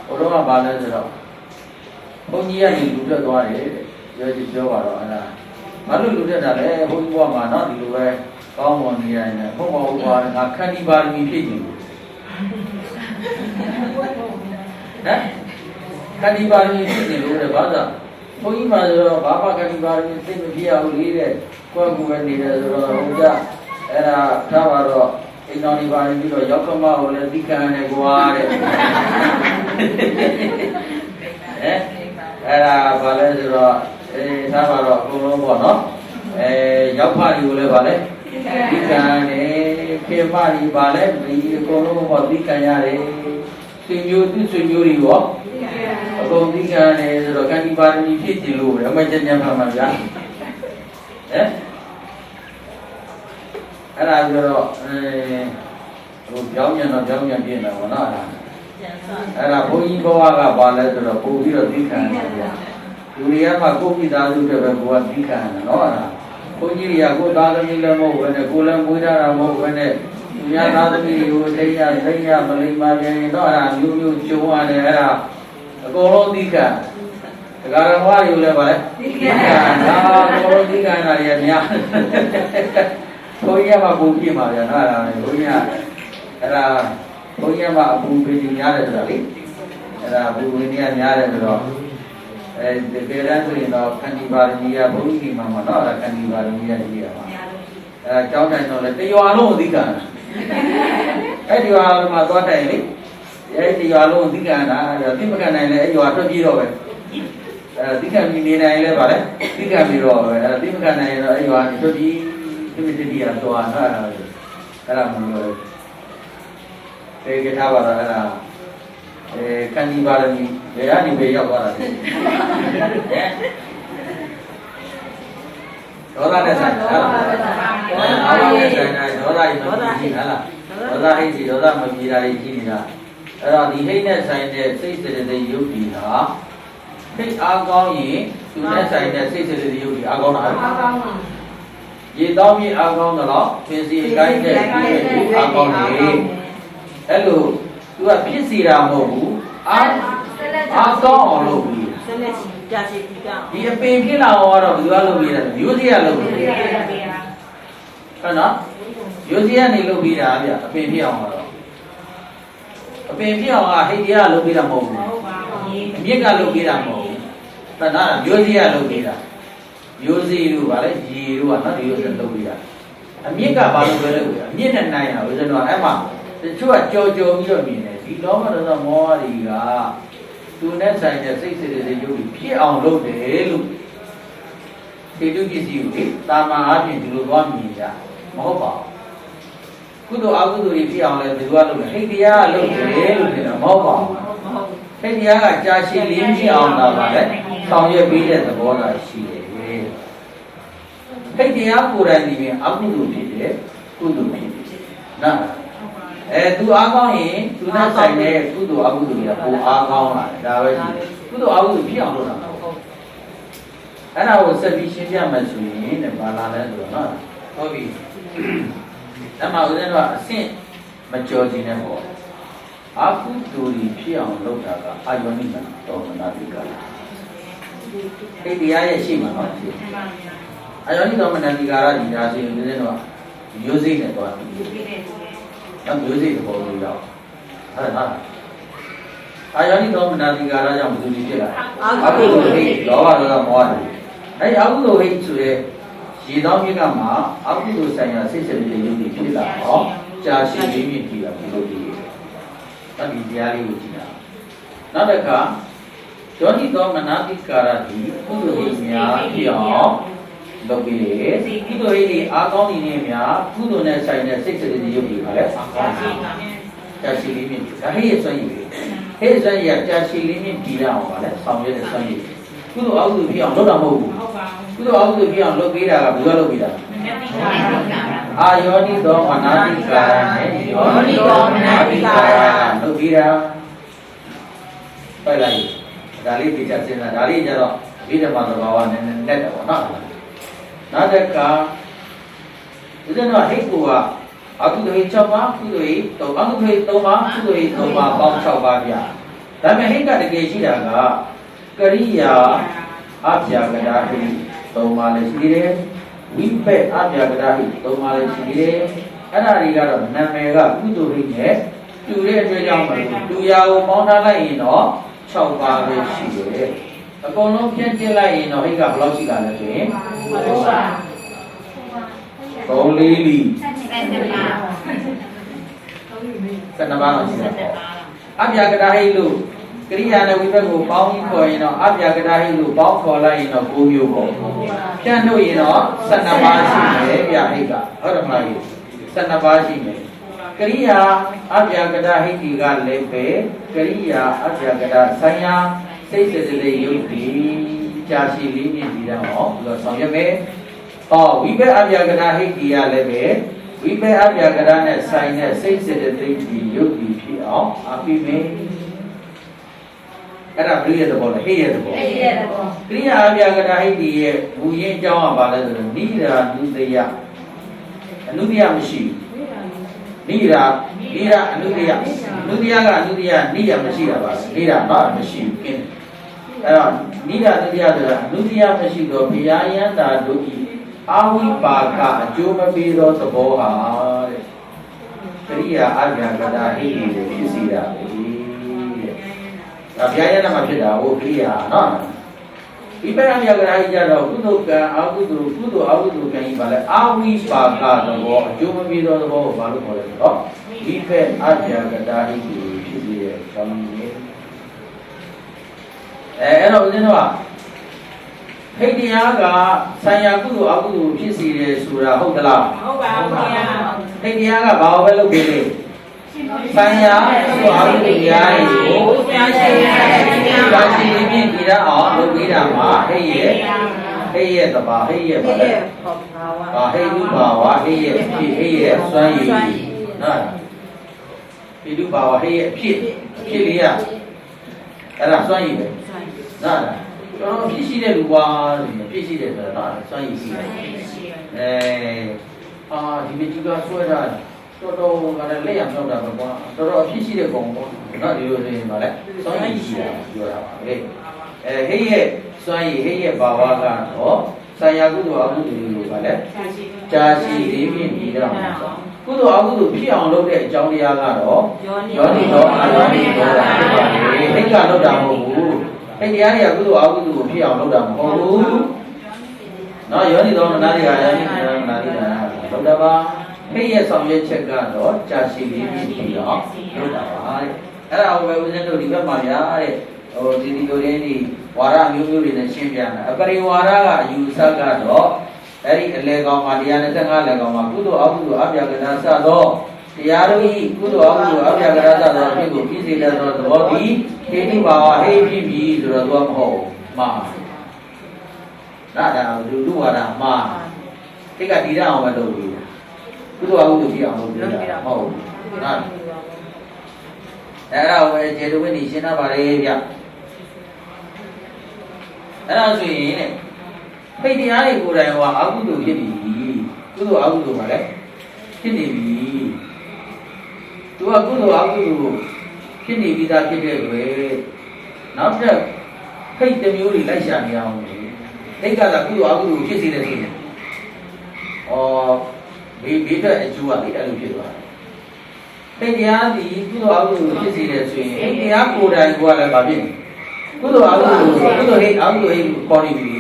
ဘုရားကဘာလဲဆိုတော့ဘုန်းကြီးကနေလူတက်သွားတယ်ပြောပါတော့အဲ့ဒါဘာလို့လူတက်တာလဲဘုန်းကြီးဘဝမှာနော်ဒီလိုပဲကောင်းမွန်နေရတယ်ဘုရားဘုရားငါခန္တီပါရမီဖြစ်နေဘူးဟမ်ခန္ဒီပါရမီဖြစ်နေလို့တဲ့ဘာသာ ဘုန်းကြီးမှာဆိုတော့ဘာမှကတိပါရမီသိမပြရဘူးလေတဲ့ကိုယ့်ကိုယ်ပဲနေတယ်ဆိုတော့ဟိုကြအဲ့ဒါထားပါတော့အိမ်တော်ဒီပါရပြီးတော့ရောက်ကမကိုလည်းသိခံရတယ်ကွာတဲ့အဲ့ဒါဘာလဲဆိုတော့ထားပါတော့အကုန်လုံးပေါ့နော်ရောက်ဖာတွေကိုလည်းဗာလဲသိခံရတယ်ခေမတွေဗာလဲဒီအကုန်လုံးပေါ့သိခံရတယ်ဆွေမျိုးသူဆွေမျိုးတွေရောအကုန်သိခံရတယ်ဆိုတော့ကံဒီပါရမီဖြစ်ကြလို့အမကျညံဖာမှာဗျာအဲ့ဒါဆိုတော့ဟိုကြောင်းညံတော့ကြောင်းညံပြင်းတယ်ဗောနော်အဲ့ဒါဘုန်းကြီးဘဝကပါလဲဆိုတော့ပို့ပြီးတော့သိခံရတယ်ဗျာလူတွေကမှကိုယ့်မိသားစုတွေပဲကိုယ်ကသိခံတယ်နော်အဲ့ဒါဘုန်းကြီးတွေကကိုယ်သားသမီးလည်းမဟုတ်ဘဲနဲ့ကိုယ်လည်းမွေးထားတာမဟုတ်ဘဲနဲ့သူများသားသမီးတွေကိုထိရမလိမ္မာပြန်ရင်တော့အဲ့ဒါမျိုးမျိုးကျုံရတယ်အဲ့ဒါအကုန်လုံးသိခံဒကာတော်ဘာတွေလည်းပါလဲသိခံဒါအကုန်လုံးသိခံတာတွေအများဘုန်းကြီးကမှပုံပြမှာဗျာနော်အဲ့ဒါဘုန်းကြီးကအဲ့ဒါဘုန်းကြီးကမှအပူပင်ကြီးများတယ်ဆိုတာလေအဲ့ဒါဘူဝင်ကြီးများတယ်ဆိုတော့ဒီပေရန်ဆိုရင်တော့ခန္ဒီပါရမီကဘုန်းကြီးမှာနော်အဲ့ဒါခန္ဒီပါရမီရကြီးရပါအဲ့ကြောင်းတိုင်တော့လေတရွာလုံးအသိခံအဲ့ဒီရွာမှာသွားတိုင်လေအဲ့ဒီရွာလုံးအသိခံတာသိမခံနိုင်လေအဲ့ရွာထွက်ပြေးတော့ပဲသိခံပြီးနေနိုင်လဲပါလေသိခံပြီးတော့ပဲသိမခံနိုင်တော့အဲ့ရွာထွက်ပြေးဒီမတိရသွားတာအဲ့ဒါမလို့ကထားပါတော့အဲ့ဒါခန္ဒီပါရမီဘယ်ကနေပဲရောက်သွားတာလဲဒေါသနဲ့ဆိုင်တာဟုတ်လားဒေါသနဲ့ဆိုင်တာဒေါသကြီးမကြည့်ဟုတ်လားဒေါသဟိတ်စီဒေါသမပြေတာကြီးကြည့်နေတာအဲ့တော့ဒီဟိတ်နဲ့ဆိုင်တဲ့စိတ်စေတသိက်ယုတ်ဒီဟာဟိတ်အားကောင်းရင်သူနဲ့ဆိုင်တဲ့စိတ်စေတသိက်ယုတ်ဒီအားကောင်းတာအားကောင်းပါရေတောင်းမြေအားကောင်းတော့ပင်စီကိုင်းတဲ့အားကောင်းတယ်အဲ့လိုသူကဖြစ်စီတာမဟုတ်ဘူးအားကောင်းအောင်လုပ်ပြီးဆက်လက်ကြာစီတီကဒီအပင်ဖြစ်လာအောင်တော့ဘယ်သူကလုပ်ပြီးလဲမျိုးစေ့ကလုပ်ပြီးဟုတ်နော်မျိုးစေ့ကနေလုပ်ပြီးတာဗျအပင်ဖြစ်အောင်တော့အပင်ဖြစ်အောင်ကဟိတ်တရားလုပ်ပြီးတာမဟုတ်ဘူးအမြစ်ကလုပ်ပြီးတာမဟုတ်ဘူးဟုတ်နော်မျိုးစေ့ကလုပ်ပြီးတာမျိုးစေ့တို့ဗာလဲရေတို့ကနော်ဒီလိုဆက်လုပ်ပြီးတာအမြစ်ကဘာလို့ပဲလုပ်ပြီးတာအမြစ်နဲ့နိုင်တာဦးဇင်းတို့အဲ့မှာတချို့ကကြော်ပြီးတော့မြင်တယ်ဒီလောကတော်မောဟတွေကသူနဲ့ဆိုင်တဲ့စိတ်စေတသိက်ယုတ်ဖြစ်အောင်လုပ်တယ်လို့ဒီတုပစ္စည်းကိုတာမန်အားဖြင့်ဒီလိုသွားမြင်ကြမဟုတ်ပါဘူးကုသိုလ်အကုသိုလ်တွေဖြစ်အောင်လဲဒီလိုကလုပ်တယ်ဟိတ်တရားလုပ်တယ်လို့ပြောတာမဟုတ်ပါဘူးဟိတ်တရားကကြာရှည်လေးဖြစ်အောင်လာပါလေဆောင်ရွက်ပေးတဲ့သဘောသာရှိတယ်ဟိတ်တရားကိုယ်တိုင်ဒီပြင်အကုသိုလ်ဖြစ်တယ်ကုသိုလ်ဖြစ်တယ်နော်သူအားကောင်းရင်သူနဲ့ဆိုင်တဲ့ကုသိုလ်အကုသိုလ်တွေကပိုအားကောင်းလာတယ်ဒါပဲရှိတယ်ကုသိုလ်အကုသိုလ်ဖြစ်အောင်လုပ်တာမဟုတ်အဲ့ဒါကိုဆက်ပြီးရှင်းပြမှဆိုရင်တဲ့ဘာလာလဲဆိုတော့နော်ဟုတ်ပြီဒါမှဦးဇင်းတို့ကအဆင့်မကြော်ခြင်းနဲ့ပေါ့အကုသိုလ်တွေဖြစ်အောင်လုပ်တာကအာယောနိကတော်မနာတိကအဲ့တရားရဲ့ရှိမှာနော်အာယောနိတော်မနာတိကာရဒီဒါဆိုရင်ဦးဇင်းတို့ကမျိုးစိတ်နဲ့သွားတယ်နောက်မျိုးစိတ်ပေါ်လို့ရောက်ဟုတ်လားအာယောနိသောမနာတိကာရကြောင့်ဘယ်လိုဖြစ်လာလဲအကုသိုလ်ဟိတ်လောဘဒေါသမောဟတွေအဲဒီအကုသိုလ်ဟိတ်ဆိုရဲရေသောမြစ်ကမှာအကုသိုလ်ဆိုင်ရာစိတ်စေတသိက်ယုတ်တွေဖြစ်လာတော့ကြာရှည်လေးမြင့်ကြည့်တာဘယ်လိုဒီတရားလေးကိုကြည့်တာနောက်တစ်ခါယောနိသောမနာတိကာရဒီကုသိုလ်ဟိတ်များဖြစ်အောင်လုပ်ပြီးလေကုသိုလ်ဟိတ်တွေအားကောင်းနေများကုသိုလ်နဲ့ဆိုင်တဲ့စိတ်စေတသိက်ယုတ်တွေပါလေအားကောင်းပါကြာရှည်လေးမြင့်ဒါဟိတ်ရဲ့စွမ်းရည်ပဲဟိတ်စွမ်းရည်ကကြာရှည်လေးမြင့်ကြည့်ရအောင်ပါလေဆောင်ရွက်တဲ့စွမ်းရည်ကုသိုလ်အကုသိုလ်ဖြစ်အောင်လုပ်တာမဟုတ်ဘူးကုသိုလ်အကုသိုလ်ဖြစ်အောင်လုပ်ပေးတာကဘယ်လိုလုပ်ပေးတာအာယောနိသောမနာတိကာရနဲ့ယောနိသောမနာတိကာရလုပ်ပေးတာပိုက်လိုက်ဒါလေးပြချက်စဉ်းစားဒါလေးကျတော့ဒီဓမ္မသဘာဝနဲ့နဲ့တယ်ပေါ့နော်နောက်တစ်ခါဒီတော့ဟိတ်ကအကုသိုလ်6ပါးကုသိုလ်3အကုသိုလ်3ပါးကုသိုလ်3ပါးပေါင်း6ပါးပြဒါပေမဲ့ဟိတ်ကတကယ်ရှိတာကကရိယာအပြာကရာဟိ3ပါးလည်းရှိတယ်ဝိပက်အပြာကရာဟိ3ပါးလည်းရှိတယ်အဲ့ဒါတွေကတော့နာမည်ကကုသိုလ်ဟိနဲ့တူတဲ့အတွက်ကြောင့်မလို့တူရာကိုပေါင်းထားလိုက်ရင်တော့6ပါးပဲရှိတယ် အကုန်လုံးဖြန့်ကျက်လိုက်ရင်တော့ဟိတ်ကဘယ်လောက်ရှိတာလဲဆိုရင်3 4လီ12ပါးလောက်ရှိတာအပြာကတာဟိတ်လို့ကရိယာနဲ့ဝိဘက်ကိုပေါင်းခေါ်ရင်တော့အပြာကတာဟိတ်လို့ပေါင်းခေါ်လိုက်ရင်တော့9မျိုးပေါ့ဖြန့်လို့ရင်တော့12ပါးရှိတယ်ဗျဟိတ်ကဟုတ်တယ်မလား12ပါးရှိမယ်ကရိယာအပြာကတာဟိတ်ဒီကလည်းပဲကရိယာအပြာကတာဆိုင်ရာစိတ်စေတရုပ်ဒီကြာရှည်လေးမြင့်ပြီးတော့ဘယ်လိုဆောင်ရွက်မယ်။ဝိဘက်အပြာကတာဟိတ်ဒီကလည်းပဲဝိဘက်အပြာကတာနဲ့ဆိုင်တဲ့စိတ်စေတသိက်ဒီရုပ်ဒီဖြစ်အောင်အပိမေအဲ့ဒါဘယ်ရဲ့သဘောလဲဟိရဲ့သဘောကရိယာအပြာကတာဟိတ်ဒီရဲ့မူရင်းအကြောင်းကဘာလဲဆိုတော့နိရာနုတယအနုတယမရှိနိရာအနုတယအနုတယကအနုတယနိရာမရှိတာပါနိရာတော့မရှိဘူးအဲ့တော့နိရာနုတယဆိုတာအနုတယမရှိတော့ဘုရားယန္တာတို့ဤအာဝိပါကအကျိုးမပေးသောသဘောဟာတဲ့ကရိယာအပြာကတာဟိကိုဖြစ်စီတာပဲတဲ့ဒါဘုရားယန္တာမှာဖြစ်တာဟိုကရိယာနော်ဒီပရမယကရာကြီးကြတော့ကုသိုလ်ကံအကုသိုလ်အကုသိုလ်ကံကြီးပါလဲအာဝိပါကသဘောအကျိုးမပေးသောသဘောကိုဘာလို့ခေါ်လဲဆိုတော့ဒီဖက်အပြာကတာဟိကိုဖြစ်စီတဲ့ကောင်းကြီးအဲ့တော့ဦးဇင်းတို့ကဟိတ်တရားကဆံရကုသိုလ်အကုသိုလ်ဖြစ်စီတယ်ဆိုတာဟုတ်သလားဟုတ်ပါဘူးခင်ဗျာဟိတ်တရားကဘာပဲလုပ်ပေးလဲဆံရကုသိုလ်အကုသိုလ်တရားတွေကိုကြားရှိမြင့်ကြည်ရအောင်လုပ်ပေးတာမှာဟိတ်ရဲ့တဘာဟိတ်ရဲ့ဘာလဲဟိတ်ဥပါဝဟိတ်ရဲ့ဖြစ်ဟိတ်ရဲ့စွမ်းရည်နော်ဟိတ်ဥပါဝဟိတ်ရဲ့ဖြစ်လေးရအဲ့ဒါစွမ်းရည်ပဲနော်ကျွန်တော်ဖြစ်ရှိတဲ့လူပါဖြစ်ရှိတယ်ဆိုတော့စွမ်းရည်ရှိတယ်ဒီမကြီးကဆွဲတာတော်ကလည်းလက်ရမြောက်တာပေါ့ကွာတော်အဖြစ်ရှိတဲ့ကောင်ပေါ့နော်ဒီလိုဆိုရင်ဗာလဲစွမ်းရည်ရှိတာပြောတာပါပဲဟိရဲ့စွမ်းရည်ဟိရဲ့ဘာဝကတော့ဆံရကုသိုလ်အကုသိုလ်တွေဗာလဲကြာရှိလေးမြင့်ပြီးတော့ကုသိုလ်အကုသိုလ်ဖြစ်အောင်လုပ်တဲ့အကြောင်းတရားကတော့ယောနိတော်အာယောနိတော်တာဖြစ်ပါလေဟိကလုပ်တာမဟုတ်ဘူးဟိတရားတွေကကုသိုလ်အကုသိုလ်ကိုဖြစ်အောင်လုပ်တာမဟုတ်ဘူးနော်ယောနိတော်မနာတိကယောနိတော်မနာတိကလုပ်တာပါဟိရဲ့ဆောင်ရွက်ချက်ကတော့ကြာရှိလေးမြင့်ပြီးတော့လုပ်တာပါတဲ့အဲ့ဒါကိုပဲဦးဇင်းတို့ဒီဘက်မှာဗျာတဲ့ဒီလိုရင်းဒီဝါရမျိုးတွေနဲ့ရှင်းပြမယ်အပရိဝါရကအယူဆကတော့အဲ့ဒီအလေကောင်မှာ125လေကောင်မှာကုသိုလ်အကုသိုလ်အပြာကနာစသောတရားတို့ဤကုသိုလ်အကုသိုလ်အပြာကနာစသောအဖြစ်ကိုပြည့်စေတဲ့သဘောဒီဟိတိဘာဝဟိဖြစ်ပြီဆိုတော့သူကမဟုတ်မှာဒါလူဝါဒမှာတိတ်ကဒီရအောင်ပဲလုပ်ပြီးကုသိုလ်အကုသိုလ်ဖြစ်အောင်လုပ်ပြီးတာမဟုတ်ဘူးနော်အဲ့ဒါဝယ်ကျေတဝိနည်းရှင်းတာပါလေဗျအဲ့ဒါဆိုရင်တဲ့ဖိတ်တရားတွေကိုယ်တိုင်ဟောအကုသိုလ်ဖြစ်ပြီကုသိုလ်အကုသိုလ်ပါလေဖြစ်နေပြီသူကကုသိုလ်အကုသိုလ်ဖြစ်နေပြီးသားဖြစ်တဲ့အတွက်နောက်ထပ်ဖိတ်တစ်မျိုးတွေလိုက်ရှာနေအောင်ဖိတ်ကသာကုသိုလ်အကုသိုလ်ဖြစ်စေတယ်ဆိုရင်ဘေးထွက်အကျိုးကလေအဲ့လိုဖြစ်သွားတယ်ဖိတ်တရားဒီကုသိုလ်အကုသိုလ်ဖြစ်စေတယ်ဆိုရင်ဖိတ်တရားကိုယ်တိုင်ကလည်းဗာဖြစ်ကုသိုလ်အကုသိုလ်ကုသိုလ်ဟိအကုသိုလ်ဟိခေါ်နေပြီ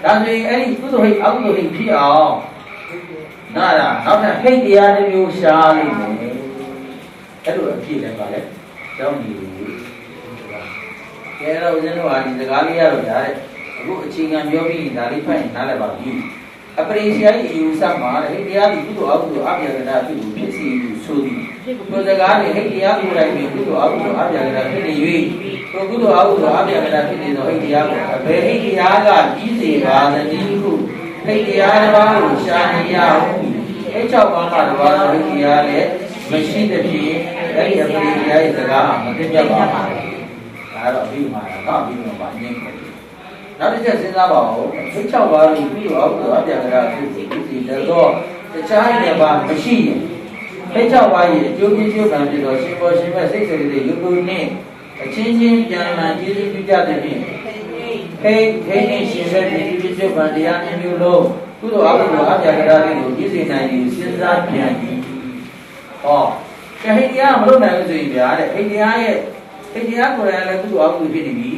ဒါဆိုရင်အဲ့ဒီကုသိုလ်ဟိအကုသိုလ်ဟိဖြစ်အောင်နောက်ထပ်ဟိတရားတစ်မျိုးရှားလိမ့်မယ်အဲ့လိုအဖြစ်လည်းပါလေကျောင်းကြီးကဲတော့ဦးဇင်းတို့ဟာဒီစကားလေးရတော့ညာတဲ့အခုအခြေခံပြောပြီးဒါလေးဖတ်ရင်နားလည်ပါပြီအပရိစီယဤယူဆမှာဟိတရားဒီကုသိုလ်အကုသိုလ်အပြာကနာဖြစ်လို့ဖြစ်စီဆိုသည်ဒီစကားလေးဟိတရားကိုယ်တိုင်ပြီးကုသိုလ်အကုသိုလ်အပြာကနာဖြစ်နေ၍ကုသိုလ်အကုသိုလ်အပြာကနာဖြစ်နေသောဟိတရားကိုအဘယ်ဟိတရားကကြီးစေပါသနည်းဟုဟိတရားတစ်ပါးကိုရှာနေရဟုဟိ6ပါးမှတစ်ပါးသောဟိတရားလည်းမရှိတဲ့ဖြင့်အဲ့ဒီအပရိစီယရဲ့စကားမသိပြတ်ပါဘူးဒါတော့ပြီးမှာတော့ပြီးမှာပါငင်းတယ်နောက်တစ်ချက်စဉ်းစားပါဦး6ပါးလို့ပြီးတော့အောက်ကအပြာကရာဖြစ်စီတော့တခြားနေပါမရှိရင်6ပါးရဲ့အကျိုးကျေးဇူးကံဖြစ်တော့ရှင်ပေါ်ရှင်မဲ့စိတ်စေတသိက်ရုပ်ကိုနဲ့အချင်းချင်းပြန်လာကျေးဇူးပြုကြတဲ့ဖြင့်ခိနေရှင်မဲ့ဒီကျေးဇူးကံတရားမျိုးလုံးကုသိုလ်အကုသိုလ်အပြာကရာတွေကိုပြည့်စုံနိုင်ပြီးစဉ်းစားပြန်ပြီးဟောဟိတရားမလုပ်နိုင်ဘူးဆိုရင်ဗျာတဲ့ဟိတရားကိုယ်တိုင်လည်းကုသိုလ်အကုသိုလ်ဖြစ်နေပြီ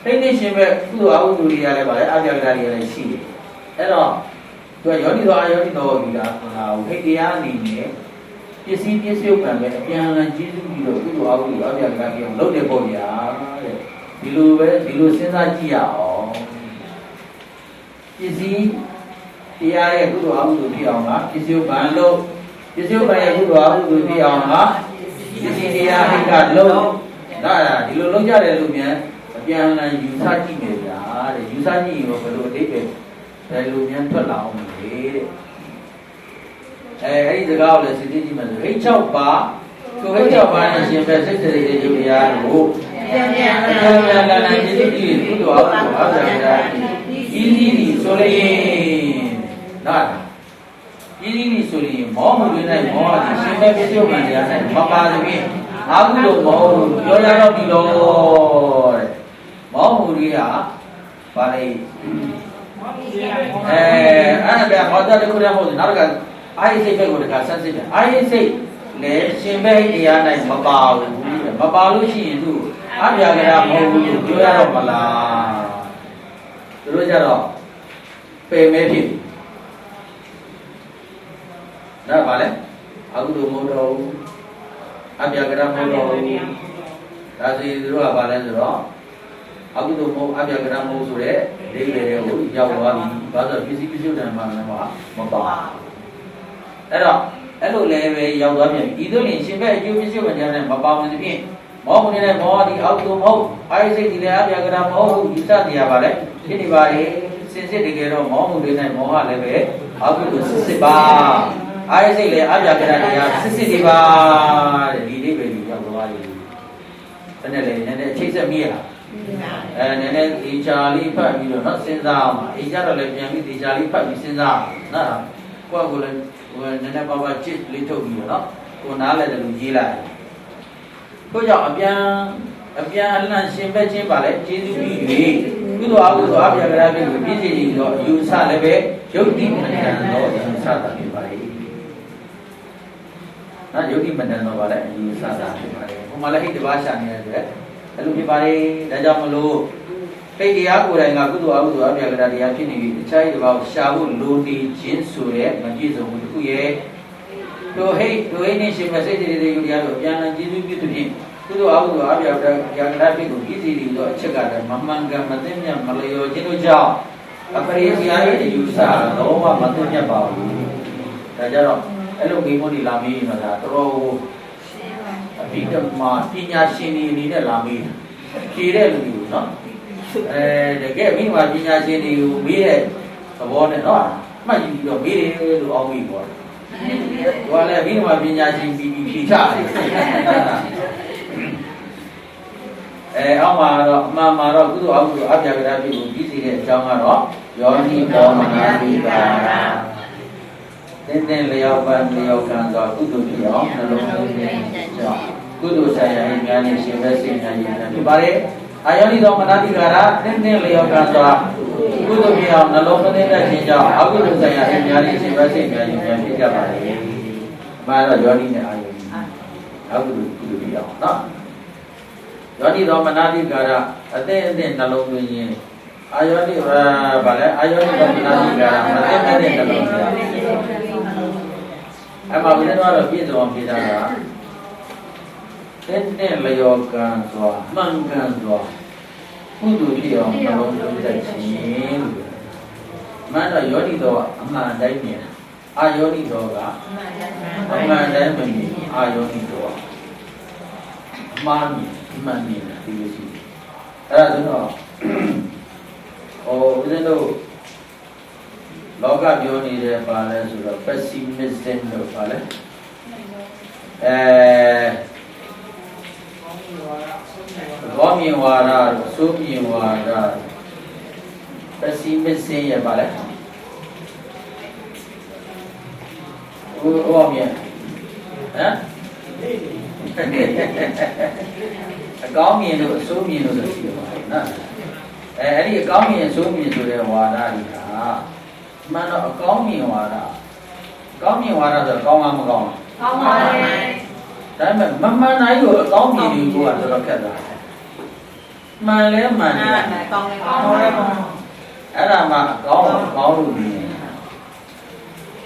အဲ့ဒီရှင်ပဲကုသိုလ်အကုသိုလ်တွေရလဲပါလေအပြာကရာတွေလည်းရှိတယ်အဲ့တော့သူကယောနိသောအာယောနိသောဒီလားဟိုဟိတ်တရားအနေနဲ့ပစ္စည်းပစ္စည်းကံပဲအပြန်အလှန်ကျေးဇူးပြီးတော့ကုသိုလ်အကုသိုလ်အပြာကရာတွေလုပ်တယ်ပေါ့ဗျာတဲ့ဒီလိုစဉ်းစားကြည့်ရအောင်ပစ္စည်းတရားရဲ့ကုသိုလ်အကုသိုလ်ဖြစ်အောင်ကပစ္စည်းကံလို့ပစ္စည်းကံရဲ့ကုသိုလ်အကုသိုလ်ဖြစ်အောင်ကပစ္စည်းတရားဟိတ်ကလို့ဒါဒီလိုလုပ်ကြတယ်လို့မြန်အပြန်အလှန်ယူဆကြည့်နေကြတဲ့ယူဆကြည့်ရင်ဘယ်လိုအဓိပ္ပာယ်ဘယ်လိုမြန်ထွက်လာအောင်လဲတဲ့အဲ့ဒီစကားကိုလည်းစစ်စစ်ကြည့်မှဆိုဟိတ်6ပါကိုဟိတ်6ပါနဲ့ရှင်ပဲစိတ်စိတ်ရဲ့ယုတ်တရားကိုပြန်လာနေကြည့်ကြည့်ကုသိုလ်အကုသိုလ်အားရတာဤဤဆိုရင်နာဤဤဆိုရင်မောမှုတွေနဲ့မောအရှင်ပဲပြည့်စုံမှန်တရားနဲ့မပါသဖြင့်အာဟုလို့မောပြောရတော့ပြီလို့တဲ့မောမှုတွေကဗာလေအဲ့ဒါဟောတာတခုတည်းမဟုတ်ဘူးနောက်ကအာယိစိတ်ဘက်ကိုတခါဆက်စစ်တယ်အာယိစိတ်လည်းရှင်ပဲတရားနိုင်မပါဘူးမပါလို့ရှိရင်သူအပြာကရာမဟုတ်ဘူးပြောရတော့မလားသူတို့ကြတော့ပေမဲဖြစ်ဒါပါလေအကုသိုလ်မဟုတ်တော့ဘူးအပြာကရာမဟုတ်တော့ဘူးဒါစီသူတို့ကပါလဲဆိုတော့အကုသိုလ်မဟုတ်အပြာကရာမဟုတ်ဆိုတဲ့ဒိဋ္ဌိတွေကိုရောက်သွားပြီဘာလို့ပစ္စည်းပစ္စည်းတန်မှလည်းမပါအဲ့တော့အဲ့လိုလည်းပဲရောက်သွားပြန်ဤသို့ရင်ရှင်ဘက်အကျိုးပစ္စည်းဝင်ကြတဲ့မပါဝင်သဖြင့်မောမှုနဲ့မောဒီအောက်သို့မဟုတ်အာယစိတ်ဒီလည်းအပြာကရာမဟုတ်ယူဆတရားပါလေဖြစ်နေပါလေစင်စစ်တကယ်တော့မောမှုတွေနဲ့မောဟလည်းပဲအကုသိုလ်စစ်ပါအာယစိတ်လည်းအပြာကရာတရားစစ်ဒီပါတဲ့ဒီလေးပဲဒီရောက်သွားပြီဘယ်နဲ့လဲနည်းနည်းချိတ်ဆက်မိရလားနည်းနည်းဒီချာလေးဖတ်ပြီးတော့နော်စဉ်းစားအောင်အေးကြတော့လည်းပြန်ပြီးဒီချာလေးဖတ်ပြီးစဉ်းစားနော်ကိုယ့်ကိုယ်လည်းနည်းနည်းပါးပါးချစ်လေးထုတ်ပြီးတော့နော်ကိုနားလည်းတလူရေးလိုက်ကိုကြောင့်အပြန်အလှန်ရှင်ဘက်ချင်းပါလေကျေးဇူးပြု၍ကုသိုလ်အကုသိုလ်အပြာကရာပြုပြည့်စုံပြီးတော့ယူဆလည်းပဲယုတ်တိမတန်တော့ယူဆတာဖြစ်ပါလေနော်ယုတ်တိမတန်တော့ပါလေယူဆတာဖြစ်ပါလေဟိုမှာလည်းဟိတ်တပါးရှာနေတဲ့အတွက်အဲ့လိုဖြစ်ပါလေဒါကြောင့်မလို့တိတ်တရားကိုယ်တိုင်ကကုသိုလ်အကုသိုလ်အပြာကရာတရားဖြစ်နေပြီတခြားတစ်ပါးရှာဖို့လိုနေခြင်းဆိုတဲ့မပြည့်စုံမှုတစ်ခုရဲ့တို့ဟိတ်နေရှင်မစိတ်တွေယူရတော့ပြန်လည်ကျေးဇူးပြုသဖြင့်ကုသိုလ်အကုသိုလ်အပြာကရာဖြစ်ကိုပြည်စီပြီးတော့အချက်ကလည်းမမှန်ကန်မသိမြတ်မလျော်ခြင်းတို့ကြောင့်အပရိယရဲ့ယူဆတော့မသိမြတ်ပါဘူးဒါကြတော့အဲ့လိုမိဖို့ဒီလာမေးနေတာတော်အဘိဓမ္မာပညာရှင်တွေအနေနဲ့လာမေးဖြေတဲ့လူမျိုးနော်တကယ်မိဘပညာရှင်တွေကိုမေးတဲ့သဘောနဲ့နော်မှတ်ယူပြီးတော့မေးတယ်လို့အောင်းပြီးပေါ့ဘာလဲမိဘပညာရှင်ပြီးဖြေချတယ်အောက်မှာတော့အမှန်မှာတော့ကုသိုလ်အကုသိုလ်အပြာကရာဖြစ်ကိုပြီးစီတဲ့အကြောင်းကတော့ယောနိဘောမနာတိပါရာတင်းလျောက်ပန်းလျောက်ကံသောကုသိုလ်ဖြစ်အောင်နှလုံးသွင်းခြင်းကြောင့်ကုသိုလ်ဆိုင်ရာအများနဲ့ရှင်ဘက်စိတ်များရင်ဖြစ်ပါလေအာယောနိသောမနာတိကာရတင်းလျောက်ကံသောကုသိုလ်ဖြစ်အောင်နှလုံးသွင်းခြင်းကြောင့်အကုသိုလ်ဆိုင်ရာအများနဲ့ရှင်ဘက်စိတ်များရင်ဖြစ်ကြပါလေ။မှာတော့ယောနိနဲ့အာယောနိအကုသိုလ်ဖြစ်အောင်နော်ယောနိသောမနာတိကာရအသင့်နှလုံးသွင်းခြင်းအာယောနိဗာလဲအာယောနိသောမနာတိကာရမသင့်နှလုံးသွင်းအမှန်ကတော့ပြည့်စုံအောင်ပြတာကတဲ့လျောကံစွာမှန်ကန်စွာကုသိုလ်ဖြစ်အောင်နှလုံးသွင်းတတ်ခြင်းလို့မှန်တော့ယောနိသောအမှန်တိုင်းမြင်အာယောနိသောကအမှန်တိုင်းမမြင်အာယောနိသောအမှားမြင်အမှန်မြင်ဒီလိုရှိတယ်အဲ့ဒါဆိုတော့ဦးဇင်းတို့လောကပြောနေတဲ့ပါလဲဆိုတော့ pessimism လို့ပါလဲဘောမြင်ဝါဒဆိုးမြင်ဝါဒ pessimism ရပါလဲဘောမြင်ဟမ်အကောင်းမြင်လို့အဆိုးမြင်လို့ရှိတယ်နော်အဲ့ဒီအကောင်းမြင်အဆိုးမြင်ဆိုတဲ့ဝါဒတွေကမှန်တော့အကောင်းမြင်ဝါဒကောင်းမြင်ဝါဒဆိုကောင်းမှမကောင်းကောင်းပါဘူးဒါပေမဲ့မမှန်နိုင်လို့အကောင်းမြင်တွေကိုကတော်တော်ခက်တာ man le man era mà có luôn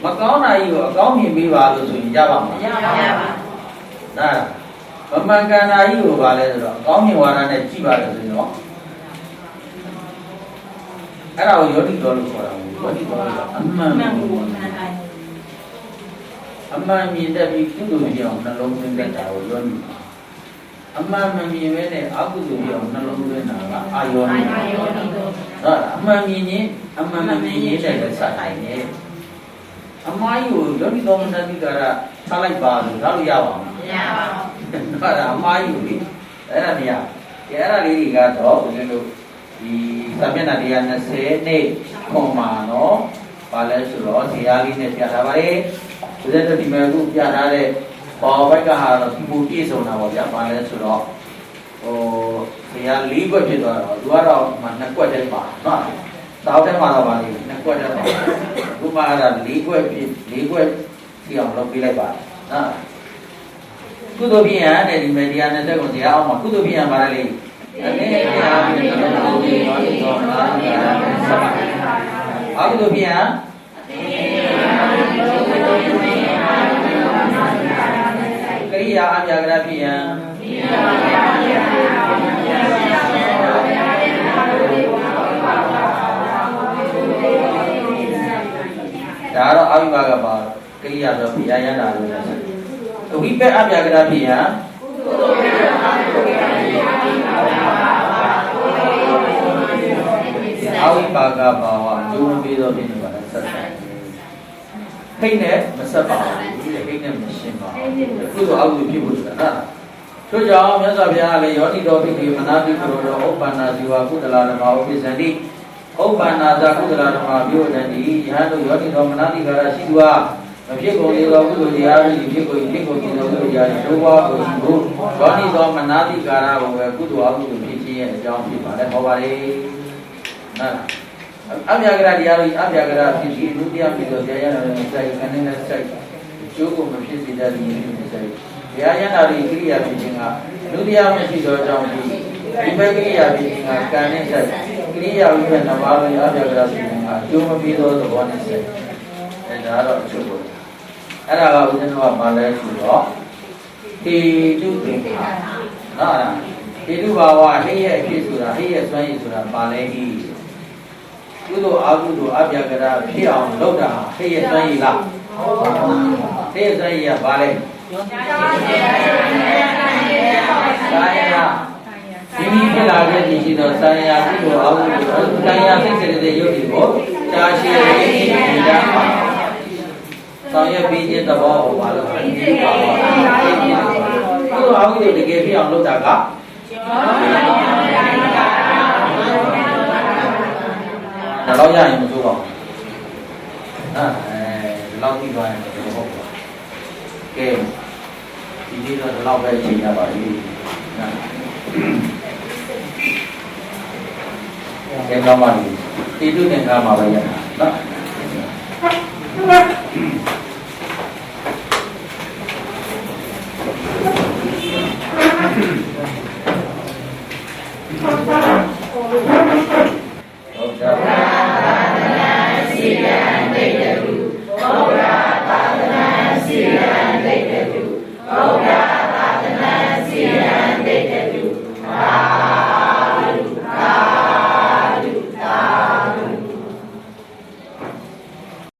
mà có này có miền bi vào rồi thì ra bằng nè mà mang cái này vào đây rồi có miền vào này chỉ vào rồi nó cái nào vô đi rồi vô đi rồi amma miền Tây bị cứ đuổi nhau nó lông lên cái đầu luôn amma miền bên này áo cứ đuổi nhau nó lông lên nào ayon đó amma miền này đây là sai này amma yêu vô đi đâu mình đi cả sao lại vào rồi sao lại vào đó là amma yêu đi đấy là gì à cái là gì cả đó nên là thì sao biết là đi ăn sẽ này không mà nó và lấy số đó thì ai này thì là vậy bây giờ thì mình cũng biết là đấy bảo vệ cái hàng là phụ kỹ số nào vậy và lấy số đó thì anh lý quyết định rồi đó mà nó quyết định mà sao thế mà là vậy nó quyết định cũng mà là lý quyết thì ông làm cái này vậy cứ tôi biết này thì mình đi ăn sẽ còn gì không mà cứ tôi biết mà là gì anh aku tu biar kriya abyagrafiya đó abhivaga ba kriya so biya yana rồi tu hi pe abyagrafiya Avipaga bawa cuma beda beda pada sahaja. Hanya masa bawa, hanya mesin bawa. Itu aku jujur benar. So jauh masa biar le, yoni dobi di mana di kuro opan naziwa aku dalam mau bisani, opan nazaku dalam mau bio jadi, यहाँ तो yoni do mana di garasi dua. Tapi kalau dia aku tu dia ini kau tu dia dua aku yoni do mana di garasi aku tu bisani jauh di mana hawari. Abyagra diari abyagra fiji nudia mido jaya na sai kanena sai jogo me fiji dari ni sai jaya na ri kriya bijinga nudia me fido jambi ibe kriya bijinga kanen sai kriya wibe na ba me abyagra bijinga jogo mido to bone sai da ro jogo era ga ujen wa ma lai su ro ti tu tin na ti tu ba wa he ye phit sura he ye swan yi sura ba lai hi cứ đồ áo cứ đồ áp giá cái đó khi ông lâu đã khi hiện nay là khi hiện nay là ba lên sai là ini cái là cái gì đó sai là cứ đồ áo sai là thích cái gì yêu thì có cha sĩ thì ra mà sau này bây giờ tao bảo bảo là phải đi bảo cứ đồ áo cái gì cái khi ông lâu đã cả lâu dài một số không lâu đi rồi một số không kê thì đi rồi lâu về chỉ là bởi vì em đâu mà đi trước nên ra mà bây giờ đó